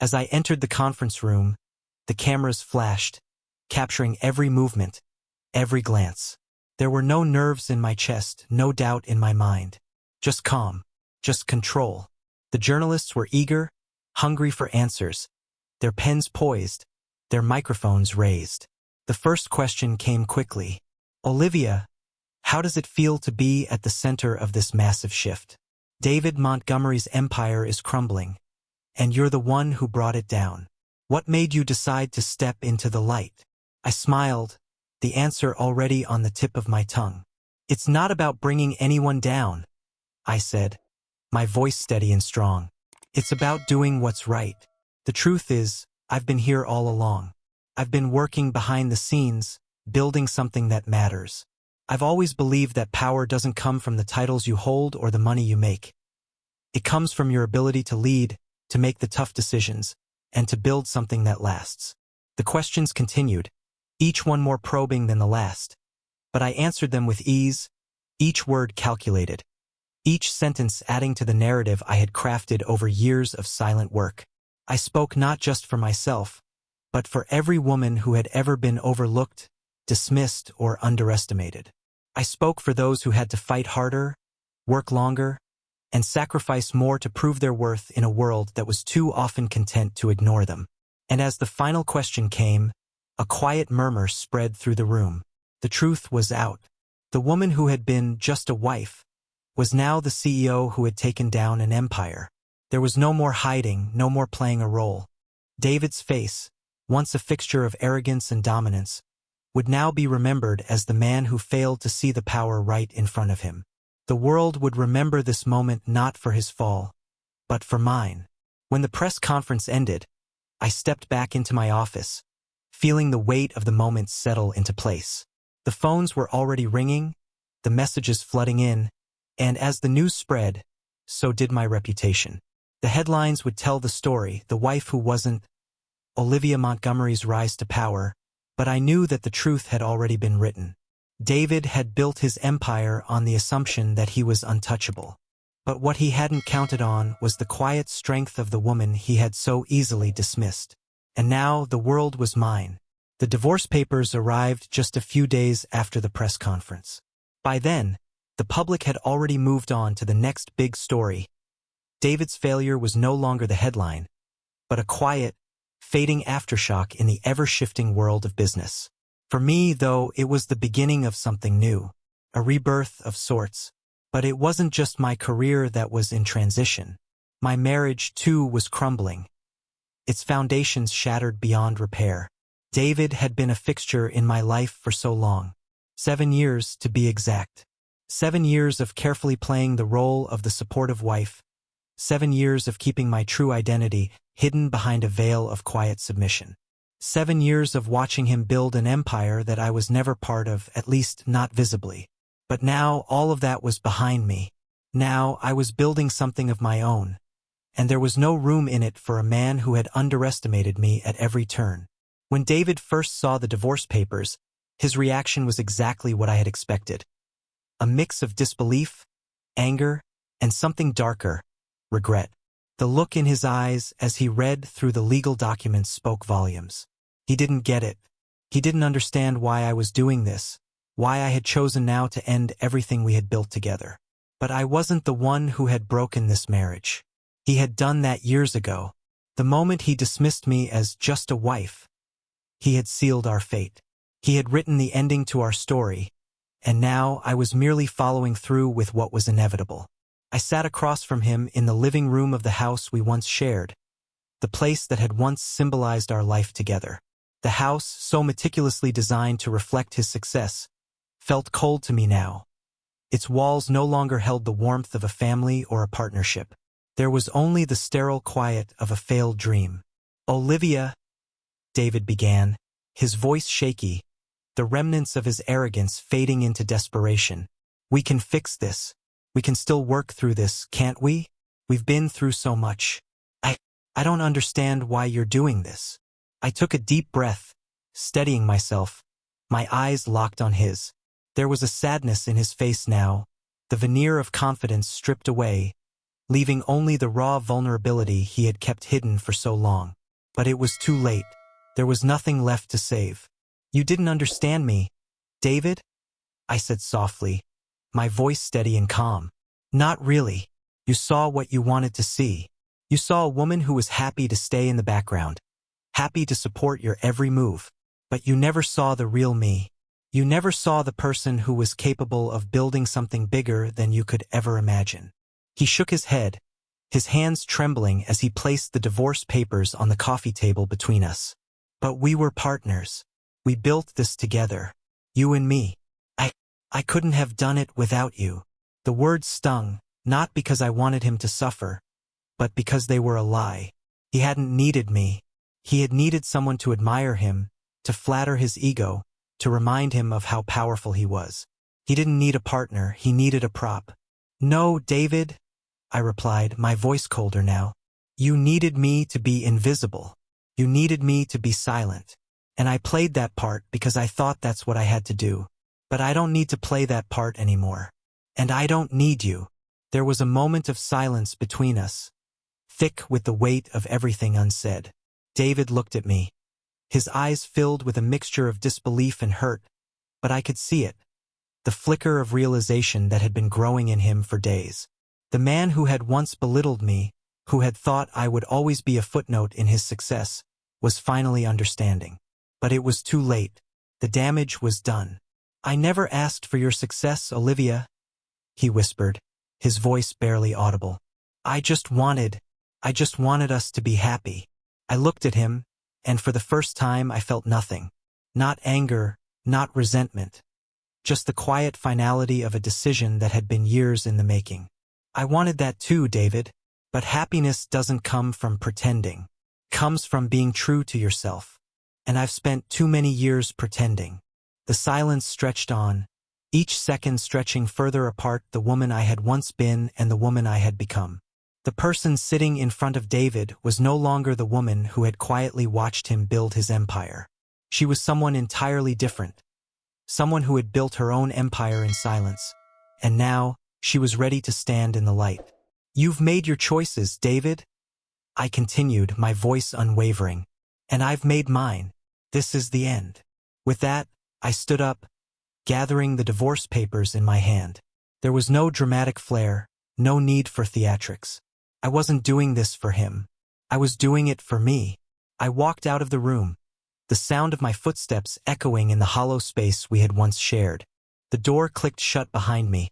As I entered the conference room, the cameras flashed, capturing every movement, every glance. There were no nerves in my chest, no doubt in my mind. Just calm, just control. The journalists were eager, hungry for answers, their pens poised, their microphones raised. The first question came quickly. "Olivia, how does it feel to be at the center of this massive shift? David Montgomery's empire is crumbling, and you're the one who brought it down. What made you decide to step into the light?" I smiled, the answer already on the tip of my tongue. "It's not about bringing anyone down," I said, my voice steady and strong. "It's about doing what's right. The truth is, I've been here all along. I've been working behind the scenes, building something that matters. I've always believed that power doesn't come from the titles you hold or the money you make. It comes from your ability to lead, to make the tough decisions, and to build something that lasts." The questions continued, each one more probing than the last. But I answered them with ease, each word calculated, each sentence adding to the narrative I had crafted over years of silent work. I spoke not just for myself, but for every woman who had ever been overlooked, dismissed, or underestimated. I spoke for those who had to fight harder, work longer, and sacrifice more to prove their worth in a world that was too often content to ignore them. And as the final question came, a quiet murmur spread through the room. The truth was out. The woman who had been just a wife was now the CEO who had taken down an empire. There was no more hiding, no more playing a role. David's face, once a fixture of arrogance and dominance, would now be remembered as the man who failed to see the power right in front of him. The world would remember this moment not for his fall, but for mine. When the press conference ended, I stepped back into my office, feeling the weight of the moment settle into place. The phones were already ringing, the messages flooding in, and as the news spread, so did my reputation. The headlines would tell the story, the wife who wasn't Olivia Montgomery's rise to power, but I knew that the truth had already been written. David had built his empire on the assumption that he was untouchable. But what he hadn't counted on was the quiet strength of the woman he had so easily dismissed. And now the world was mine. The divorce papers arrived just a few days after the press conference. By then, the public had already moved on to the next big story. David's failure was no longer the headline, but a quiet, fading aftershock in the ever-shifting world of business. For me, though, it was the beginning of something new, a rebirth of sorts. But it wasn't just my career that was in transition. My marriage, too, was crumbling, its foundations shattered beyond repair. David had been a fixture in my life for so long. 7 years, to be exact. 7 years of carefully playing the role of the supportive wife. 7 years of keeping my true identity hidden behind a veil of quiet submission. 7 years of watching him build an empire that I was never part of, at least not visibly. But now all of that was behind me. Now I was building something of my own, and there was no room in it for a man who had underestimated me at every turn. When David first saw the divorce papers, his reaction was exactly what I had expected. A mix of disbelief, anger, and something darker, regret. The look in his eyes as he read through the legal documents spoke volumes. He didn't get it. He didn't understand why I was doing this, why I had chosen now to end everything we had built together. But I wasn't the one who had broken this marriage. He had done that years ago. The moment he dismissed me as just a wife, he had sealed our fate. He had written the ending to our story, and now I was merely following through with what was inevitable. I sat across from him in the living room of the house we once shared, the place that had once symbolized our life together. The house, so meticulously designed to reflect his success, felt cold to me now. Its walls no longer held the warmth of a family or a partnership. There was only the sterile quiet of a failed dream. "Olivia," David began, his voice shaky, the remnants of his arrogance fading into desperation. "We can fix this. We can still work through this, can't we? We've been through so much. I don't understand why you're doing this." I took a deep breath, steadying myself, my eyes locked on his. There was a sadness in his face now, the veneer of confidence stripped away, leaving only the raw vulnerability he had kept hidden for so long. But it was too late. There was nothing left to save. "You didn't understand me, David?" I said softly, my voice steady and calm. "Not really. You saw what you wanted to see. You saw a woman who was happy to stay in the background, happy to support your every move. But you never saw the real me. You never saw the person who was capable of building something bigger than you could ever imagine." He shook his head, his hands trembling as he placed the divorce papers on the coffee table between us. "But we were partners. We built this together, you and me. I couldn't have done it without you." The words stung, not because I wanted him to suffer, but because they were a lie. He hadn't needed me. He had needed someone to admire him, to flatter his ego, to remind him of how powerful he was. He didn't need a partner, he needed a prop. "No, David," I replied, my voice colder now. "You needed me to be invisible. You needed me to be silent. And I played that part because I thought that's what I had to do. But I don't need to play that part anymore. And I don't need you." There was a moment of silence between us, thick with the weight of everything unsaid. David looked at me, his eyes filled with a mixture of disbelief and hurt, but I could see it. the flicker of realization that had been growing in him for days. The man who had once belittled me, who had thought I would always be a footnote in his success, was finally understanding. But it was too late. The damage was done. "I never asked for your success, Olivia," he whispered, his voice barely audible. I just wanted us to be happy." I looked at him, and for the first time I felt nothing. Not anger, not resentment. Just the quiet finality of a decision that had been years in the making. "I wanted that too, David. But happiness doesn't come from pretending. It comes from being true to yourself. And I've spent too many years pretending." The silence stretched on, each second stretching further apart the woman I had once been and the woman I had become. The person sitting in front of David was no longer the woman who had quietly watched him build his empire. She was someone entirely different. Someone who had built her own empire in silence. And now, she was ready to stand in the light. "You've made your choices, David," I continued, my voice unwavering. "And I've made mine. This is the end." With that, I stood up, gathering the divorce papers in my hand. There was no dramatic flair, no need for theatrics. I wasn't doing this for him. I was doing it for me. I walked out of the room, the sound of my footsteps echoing in the hollow space we had once shared. The door clicked shut behind me,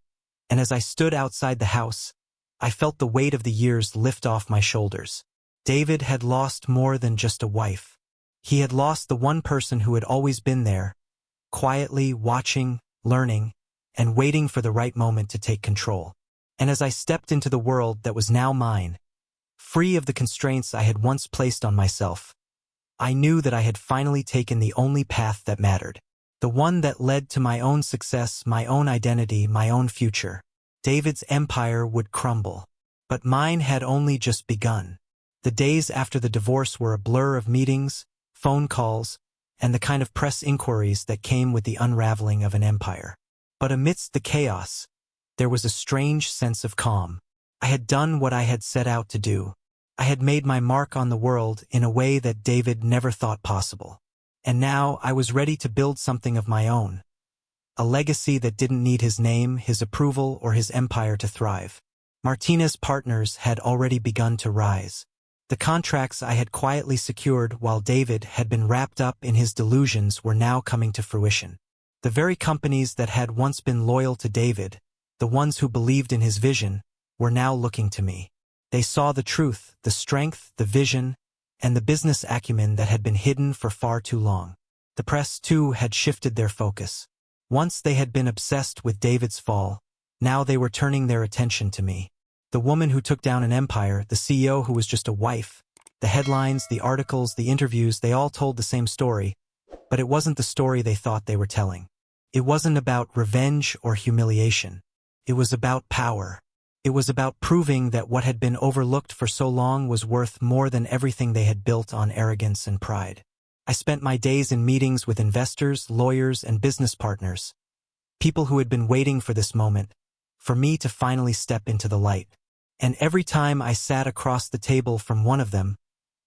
and as I stood outside the house, I felt the weight of the years lift off my shoulders. David had lost more than just a wife. He had lost the one person who had always been there, quietly watching, learning, and waiting for the right moment to take control. And as I stepped into the world that was now mine, free of the constraints I had once placed on myself, I knew that I had finally taken the only path that mattered, the one that led to my own success, my own identity, my own future. David's empire would crumble, but mine had only just begun. The days after the divorce were a blur of meetings, phone calls, and the kind of press inquiries that came with the unraveling of an empire. But amidst the chaos, there was a strange sense of calm. I had done what I had set out to do. I had made my mark on the world in a way that David never thought possible. And now I was ready to build something of my own. A legacy that didn't need his name, his approval, or his empire to thrive. Martinez Partners had already begun to rise. The contracts I had quietly secured while David had been wrapped up in his delusions were now coming to fruition. The very companies that had once been loyal to David, the ones who believed in his vision, were now looking to me. They saw the truth, the strength, the vision, and the business acumen that had been hidden for far too long. The press, too, had shifted their focus. Once they had been obsessed with David's fall, now they were turning their attention to me. The woman who took down an empire, the CEO who was just a wife. The headlines, the articles, the interviews, they all told the same story, but it wasn't the story they thought they were telling. It wasn't about revenge or humiliation. It was about power. It was about proving that what had been overlooked for so long was worth more than everything they had built on arrogance and pride. I spent my days in meetings with investors, lawyers, and business partners. People who had been waiting for this moment, for me to finally step into the light. And every time I sat across the table from one of them,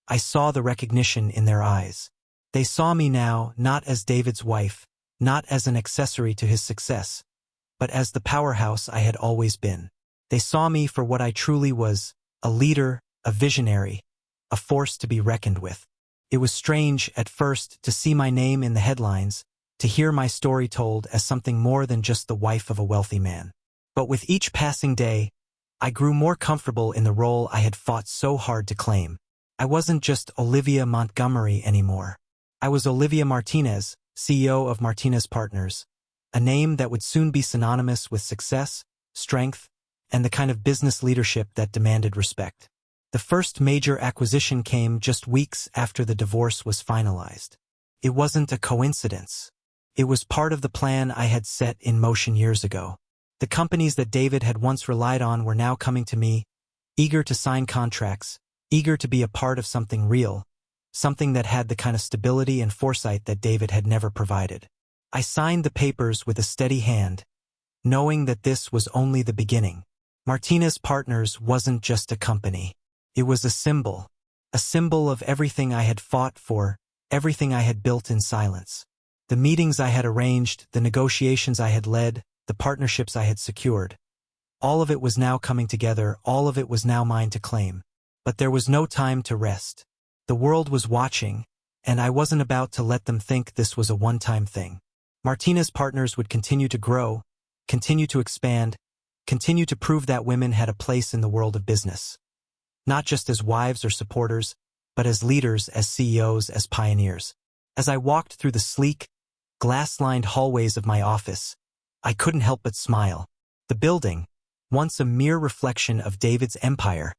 I saw the recognition in their eyes. They saw me now not as David's wife, not as an accessory to his success, but as the powerhouse I had always been. They saw me for what I truly was, a leader, a visionary, a force to be reckoned with. It was strange, at first, to see my name in the headlines, to hear my story told as something more than just the wife of a wealthy man. But with each passing day, I grew more comfortable in the role I had fought so hard to claim. I wasn't just Olivia Montgomery anymore. I was Olivia Martinez, CEO of Martinez Partners, a name that would soon be synonymous with success, strength, and the kind of business leadership that demanded respect. The first major acquisition came just weeks after the divorce was finalized. It wasn't a coincidence. It was part of the plan I had set in motion years ago. The companies that David had once relied on were now coming to me, eager to sign contracts, eager to be a part of something real, something that had the kind of stability and foresight that David had never provided. I signed the papers with a steady hand, knowing that this was only the beginning. Martinez Partners wasn't just a company. It was a symbol of everything I had fought for, everything I had built in silence. The meetings I had arranged, the negotiations I had led, the partnerships I had secured. All of it was now coming together, all of it was now mine to claim. But there was no time to rest. The world was watching, and I wasn't about to let them think this was a one-time thing. Martinez Partners would continue to grow, continue to expand, continue to prove that women had a place in the world of business. Not just as wives or supporters, but as leaders, as CEOs, as pioneers. As I walked through the sleek, glass-lined hallways of my office, I couldn't help but smile. The building, once a mere reflection of David's empire,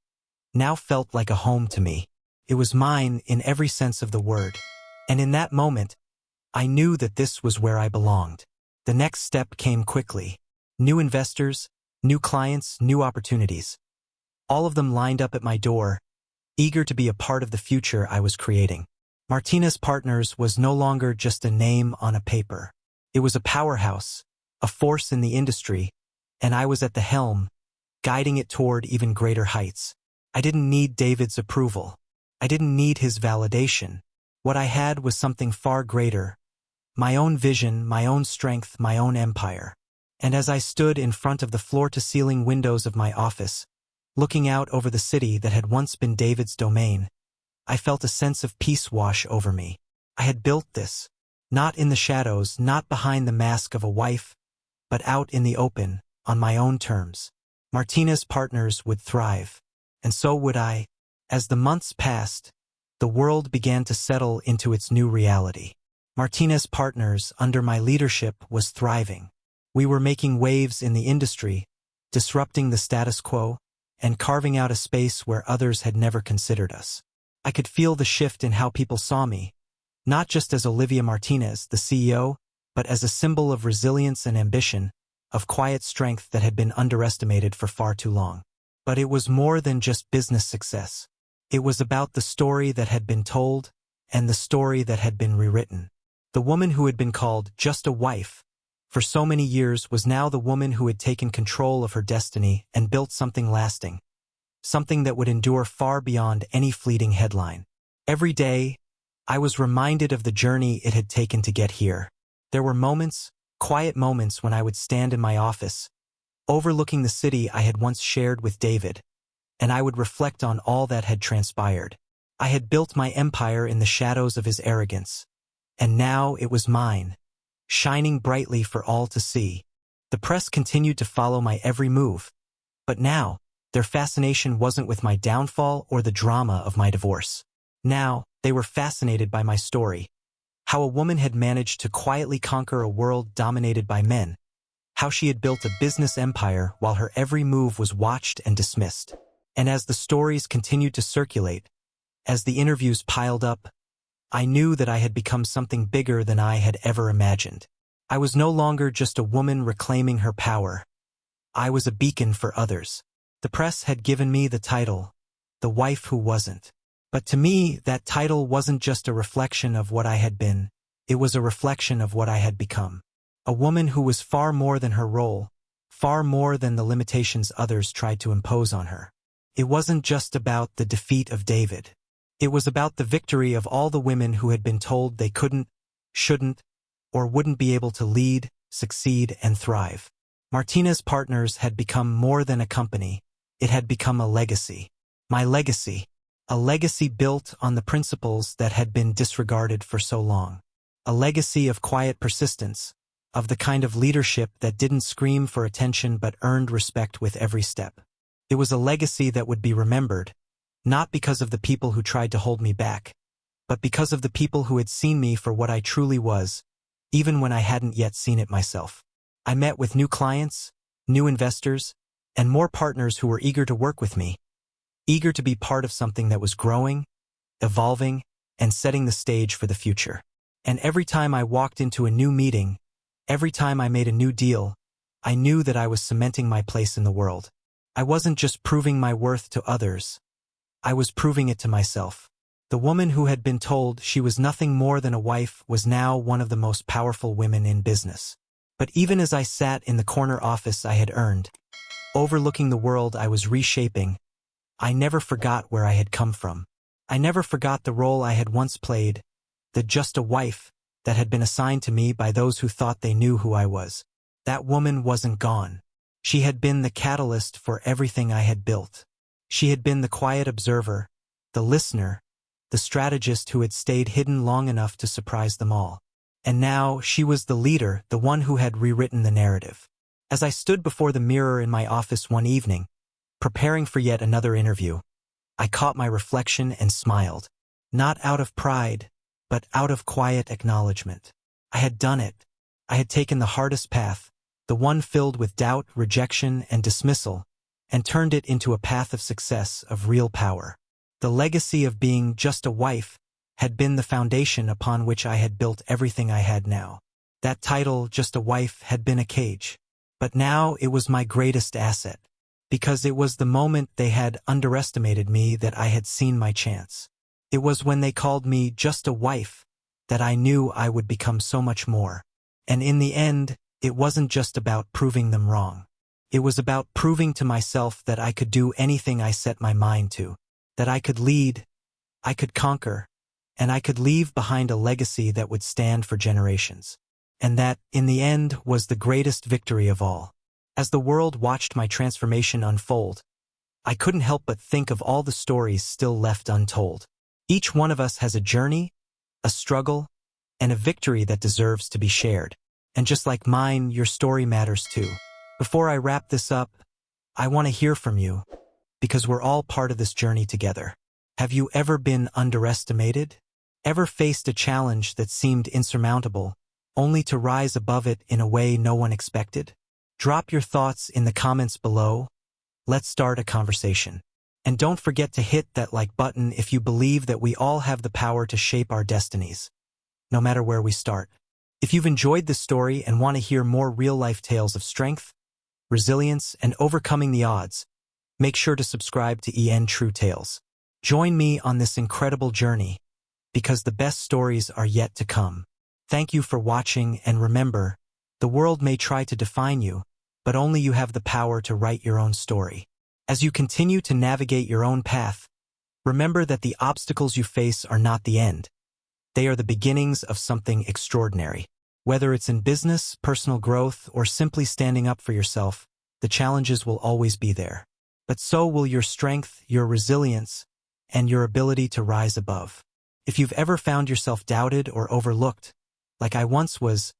now felt like a home to me. It was mine in every sense of the word, and in that moment, I knew that this was where I belonged. The next step came quickly. New investors, new clients, new opportunities. All of them lined up at my door, eager to be a part of the future I was creating. Martinez Partners was no longer just a name on a paper. It was a powerhouse, a force in the industry, and I was at the helm, guiding it toward even greater heights. I didn't need David's approval. I didn't need his validation. What I had was something far greater. My own vision, my own strength, my own empire. And as I stood in front of the floor-to-ceiling windows of my office, looking out over the city that had once been David's domain, I felt a sense of peace wash over me. I had built this, not in the shadows, not behind the mask of a wife, but out in the open, on my own terms. Martinez Partners would thrive, and so would I. As the months passed, the world began to settle into its new reality. Martinez Partners, under my leadership, was thriving. We were making waves in the industry, disrupting the status quo, and carving out a space where others had never considered us. I could feel the shift in how people saw me, not just as Olivia Martinez, the CEO, but as a symbol of resilience and ambition, of quiet strength that had been underestimated for far too long. But it was more than just business success. It was about the story that had been told, and the story that had been rewritten. The woman who had been called just a wife for so many years was now the woman who had taken control of her destiny and built something lasting, something that would endure far beyond any fleeting headline. Every day, I was reminded of the journey it had taken to get here. There were moments, quiet moments, when I would stand in my office, overlooking the city I had once shared with David, and I would reflect on all that had transpired. I had built my empire in the shadows of his arrogance, and now it was mine, shining brightly for all to see. The press continued to follow my every move, but now, their fascination wasn't with my downfall or the drama of my divorce. Now, they were fascinated by my story, how a woman had managed to quietly conquer a world dominated by men, how she had built a business empire while her every move was watched and dismissed. And as the stories continued to circulate, as the interviews piled up, I knew that I had become something bigger than I had ever imagined. I was no longer just a woman reclaiming her power. I was a beacon for others. The press had given me the title, the wife who wasn't. But to me, that title wasn't just a reflection of what I had been, it was a reflection of what I had become. A woman who was far more than her role, far more than the limitations others tried to impose on her. It wasn't just about the defeat of David. It was about the victory of all the women who had been told they couldn't, shouldn't, or wouldn't be able to lead, succeed, and thrive. Martinez Partners had become more than a company. It had become a legacy. My legacy. A legacy built on the principles that had been disregarded for so long. A legacy of quiet persistence, of the kind of leadership that didn't scream for attention but earned respect with every step. It was a legacy that would be remembered, not because of the people who tried to hold me back, but because of the people who had seen me for what I truly was, even when I hadn't yet seen it myself. I met with new clients, new investors, and more partners who were eager to work with me, eager to be part of something that was growing, evolving, and setting the stage for the future. And every time I walked into a new meeting, every time I made a new deal, I knew that I was cementing my place in the world. I wasn't just proving my worth to others, I was proving it to myself. The woman who had been told she was nothing more than a wife was now one of the most powerful women in business. But even as I sat in the corner office I had earned, overlooking the world I was reshaping, I never forgot where I had come from. I never forgot the role I had once played, the just a wife that had been assigned to me by those who thought they knew who I was. That woman wasn't gone. She had been the catalyst for everything I had built. She had been the quiet observer, the listener, the strategist who had stayed hidden long enough to surprise them all. And now she was the leader, the one who had rewritten the narrative. As I stood before the mirror in my office one evening, preparing for yet another interview, I caught my reflection and smiled. Not out of pride, but out of quiet acknowledgement. I had done it. I had taken the hardest path, the one filled with doubt, rejection, and dismissal, and turned it into a path of success, of real power. The legacy of being just a wife had been the foundation upon which I had built everything I had now. That title, just a wife, had been a cage. But now it was my greatest asset, because it was the moment they had underestimated me that I had seen my chance. It was when they called me just a wife that I knew I would become so much more. And in the end, it wasn't just about proving them wrong. It was about proving to myself that I could do anything I set my mind to, that I could lead, I could conquer, and I could leave behind a legacy that would stand for generations. And that, in the end, was the greatest victory of all. As the world watched my transformation unfold, I couldn't help but think of all the stories still left untold. Each one of us has a journey, a struggle, and a victory that deserves to be shared. And just like mine, your story matters too. Before I wrap this up, I want to hear from you, because we're all part of this journey together. Have you ever been underestimated? Ever faced a challenge that seemed insurmountable, only to rise above it in a way no one expected? Drop your thoughts in the comments below. Let's start a conversation. And don't forget to hit that like button if you believe that we all have the power to shape our destinies, no matter where we start. If you've enjoyed this story and want to hear more real-life tales of strength, resilience, and overcoming the odds, make sure to subscribe to EN True Tales. Join me on this incredible journey, because the best stories are yet to come. Thank you for watching, and remember, the world may try to define you, but only you have the power to write your own story. As you continue to navigate your own path, remember that the obstacles you face are not the end. They are the beginnings of something extraordinary. Whether it's in business, personal growth, or simply standing up for yourself, the challenges will always be there. But so will your strength, your resilience, and your ability to rise above. If you've ever found yourself doubted or overlooked, like I once was,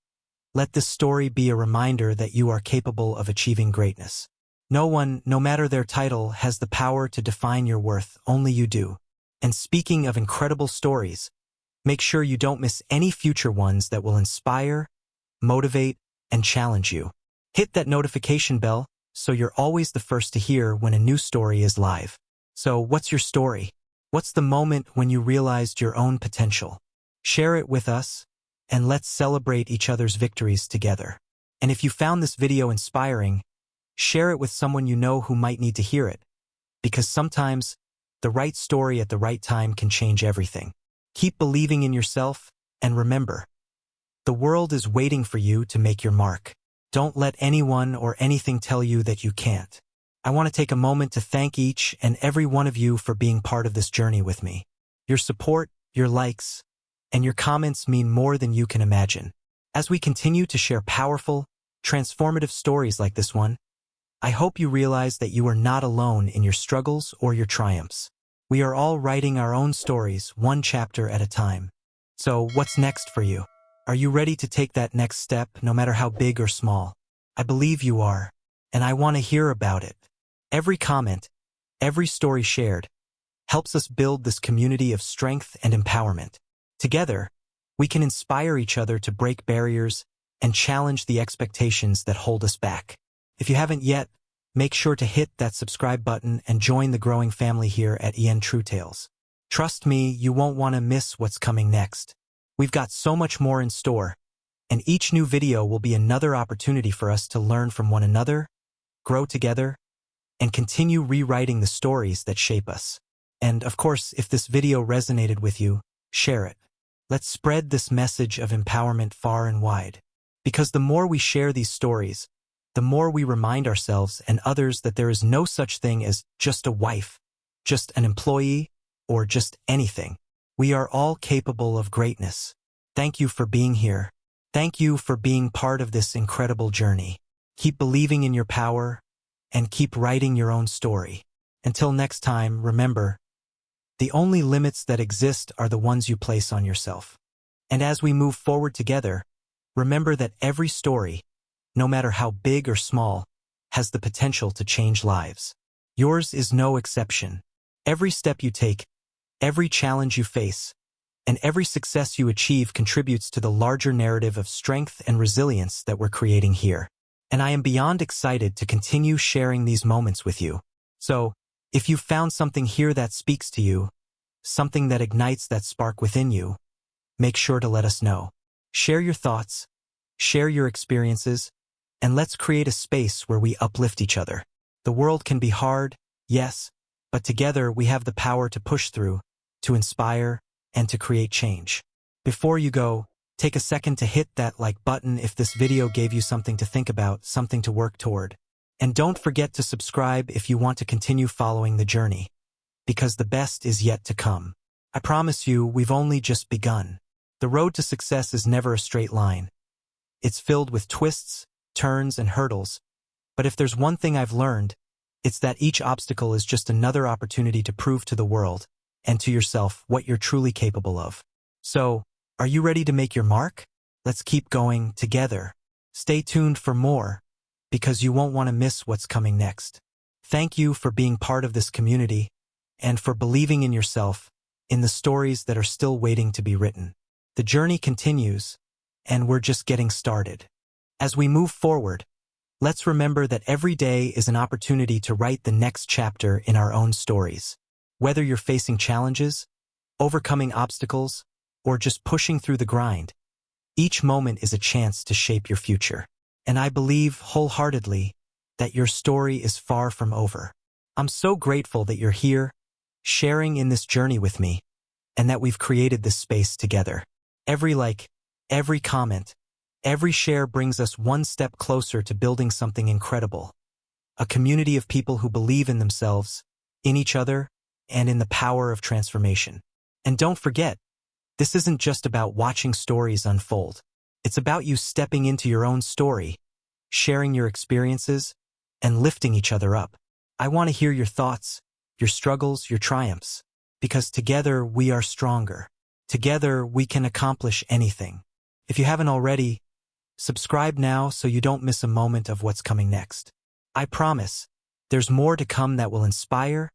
let this story be a reminder that you are capable of achieving greatness. No one, no matter their title, has the power to define your worth, only you do. And speaking of incredible stories, make sure you don't miss any future ones that will inspire, motivate, and challenge you. Hit that notification bell so you're always the first to hear when a new story is live. So, what's your story? What's the moment when you realized your own potential? Share it with us, and let's celebrate each other's victories together. And if you found this video inspiring, share it with someone you know who might need to hear it, because sometimes the right story at the right time can change everything. Keep believing in yourself, and remember, the world is waiting for you to make your mark. Don't let anyone or anything tell you that you can't. I want to take a moment to thank each and every one of you for being part of this journey with me. Your support, your likes, and your comments mean more than you can imagine. As we continue to share powerful, transformative stories like this one, I hope you realize that you are not alone in your struggles or your triumphs. We are all writing our own stories, one chapter at a time. So, what's next for you? Are you ready to take that next step, no matter how big or small? I believe you are, and I want to hear about it. Every comment, every story shared, helps us build this community of strength and empowerment. Together, we can inspire each other to break barriers and challenge the expectations that hold us back. If you haven't yet, make sure to hit that subscribe button and join the growing family here at EN True Tales. Trust me, you won't want to miss what's coming next. We've got so much more in store, and each new video will be another opportunity for us to learn from one another, grow together, and continue rewriting the stories that shape us. And of course, if this video resonated with you, share it. Let's spread this message of empowerment far and wide. Because the more we share these stories, the more we remind ourselves and others that there is no such thing as just a wife, just an employee, or just anything. We are all capable of greatness. Thank you for being here. Thank you for being part of this incredible journey. Keep believing in your power and keep writing your own story. Until next time, remember, the only limits that exist are the ones you place on yourself. And as we move forward together, remember that every story, no matter how big or small, has the potential to change lives. Yours is no exception. Every step you take, every challenge you face, and every success you achieve contributes to the larger narrative of strength and resilience that we're creating here. And I am beyond excited to continue sharing these moments with you. So, if you've found something here that speaks to you, something that ignites that spark within you, make sure to let us know. Share your thoughts, share your experiences, and let's create a space where we uplift each other. The world can be hard, yes, but together we have the power to push through, to inspire, and to create change. Before you go, take a second to hit that like button if this video gave you something to think about, something to work toward. And don't forget to subscribe if you want to continue following the journey, because the best is yet to come. I promise you, we've only just begun. The road to success is never a straight line. It's filled with twists, turns, and hurdles. But if there's one thing I've learned, it's that each obstacle is just another opportunity to prove to the world and to yourself what you're truly capable of. So, are you ready to make your mark? Let's keep going together. Stay tuned for more, because you won't want to miss what's coming next. Thank you for being part of this community and for believing in yourself, in the stories that are still waiting to be written. The journey continues, and we're just getting started. As we move forward, let's remember that every day is an opportunity to write the next chapter in our own stories. Whether you're facing challenges, overcoming obstacles, or just pushing through the grind, each moment is a chance to shape your future. And I believe wholeheartedly that your story is far from over. I'm so grateful that you're here, sharing in this journey with me, and that we've created this space together. Every like, every comment, every share brings us one step closer to building something incredible. A community of people who believe in themselves, in each other, and in the power of transformation. And don't forget, this isn't just about watching stories unfold. It's about you stepping into your own story, sharing your experiences, and lifting each other up. I want to hear your thoughts, your struggles, your triumphs, because together we are stronger. Together we can accomplish anything. If you haven't already, subscribe now so you don't miss a moment of what's coming next. I promise, there's more to come that will inspire,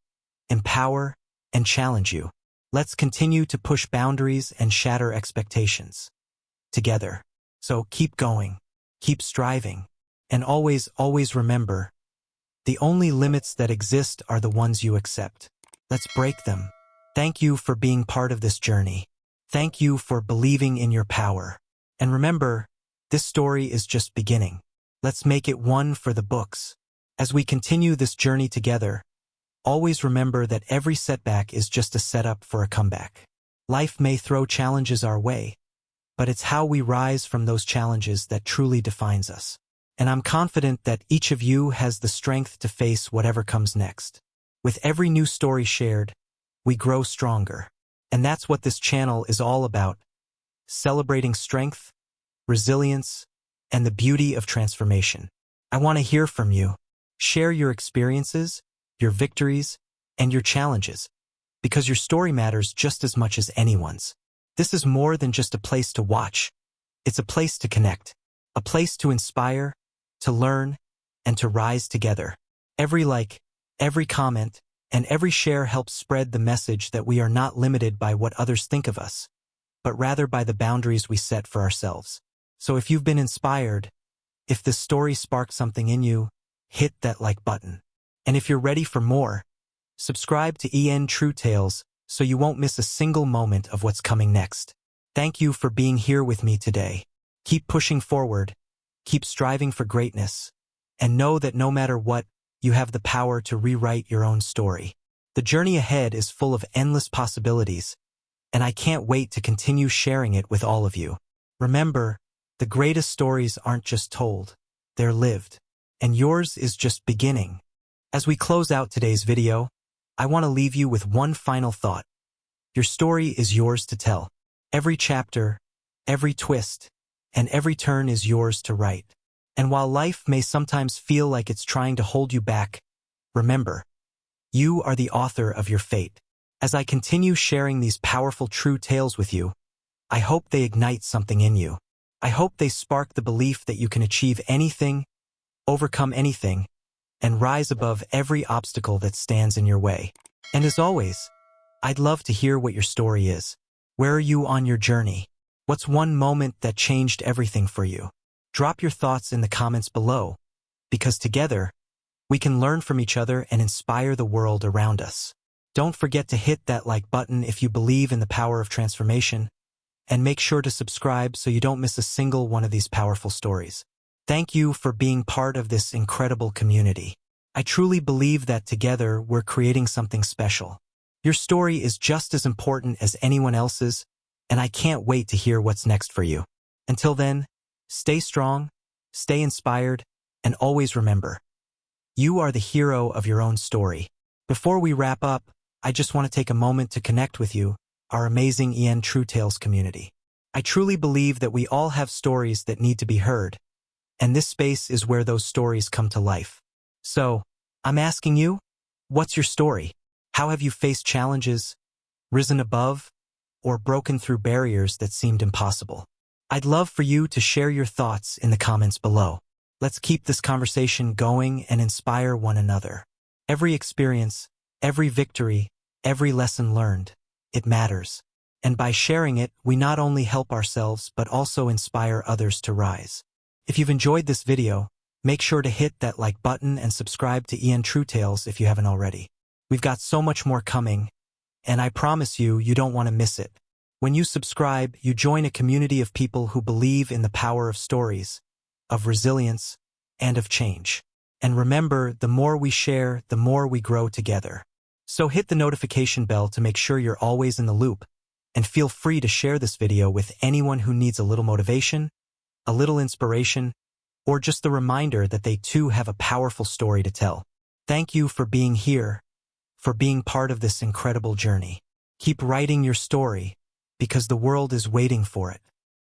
empower, and challenge you. Let's continue to push boundaries and shatter expectations. Together. So keep going, keep striving, and always, always remember, the only limits that exist are the ones you accept. Let's break them. Thank you for being part of this journey. Thank you for believing in your power. And remember, this story is just beginning. Let's make it one for the books. As we continue this journey together, always remember that every setback is just a setup for a comeback. Life may throw challenges our way, but it's how we rise from those challenges that truly defines us. And I'm confident that each of you has the strength to face whatever comes next. With every new story shared, we grow stronger. And that's what this channel is all about, celebrating strength, resilience, and the beauty of transformation. I want to hear from you. Share your experiences, your victories, and your challenges, because your story matters just as much as anyone's. This is more than just a place to watch. It's a place to connect, a place to inspire, to learn, and to rise together. Every like, every comment, and every share helps spread the message that we are not limited by what others think of us, but rather by the boundaries we set for ourselves. So if you've been inspired, if this story sparked something in you, hit that like button. And if you're ready for more, subscribe to True Tales so you won't miss a single moment of what's coming next. Thank you for being here with me today. Keep pushing forward, keep striving for greatness, and know that no matter what, you have the power to rewrite your own story. The journey ahead is full of endless possibilities, and I can't wait to continue sharing it with all of you. Remember, the greatest stories aren't just told, they're lived, and yours is just beginning. As we close out today's video, I want to leave you with one final thought. Your story is yours to tell. Every chapter, every twist, and every turn is yours to write. And while life may sometimes feel like it's trying to hold you back, remember, you are the author of your fate. As I continue sharing these powerful true tales with you, I hope they ignite something in you. I hope they spark the belief that you can achieve anything, overcome anything, and rise above every obstacle that stands in your way. And as always, I'd love to hear what your story is. Where are you on your journey? What's one moment that changed everything for you? Drop your thoughts in the comments below, because together, we can learn from each other and inspire the world around us. Don't forget to hit that like button if you believe in the power of transformation, and make sure to subscribe so you don't miss a single one of these powerful stories. Thank you for being part of this incredible community. I truly believe that together we're creating something special. Your story is just as important as anyone else's, and I can't wait to hear what's next for you. Until then, stay strong, stay inspired, and always remember, you are the hero of your own story. Before we wrap up, I just want to take a moment to connect with you, our amazing True Tales community. I truly believe that we all have stories that need to be heard, and this space is where those stories come to life. So, I'm asking you, what's your story? How have you faced challenges, risen above, or broken through barriers that seemed impossible? I'd love for you to share your thoughts in the comments below. Let's keep this conversation going and inspire one another. Every experience, every victory, every lesson learned, it matters. And by sharing it, we not only help ourselves but also inspire others to rise. If you've enjoyed this video, make sure to hit that like button and subscribe to True Tales if you haven't already. We've got so much more coming, and I promise you, you don't want to miss it. When you subscribe, you join a community of people who believe in the power of stories, of resilience, and of change. And remember, the more we share, the more we grow together. So hit the notification bell to make sure you're always in the loop, and feel free to share this video with anyone who needs a little motivation, a little inspiration, or just the reminder that they too have a powerful story to tell. Thank you for being here, for being part of this incredible journey. Keep writing your story, because the world is waiting for it.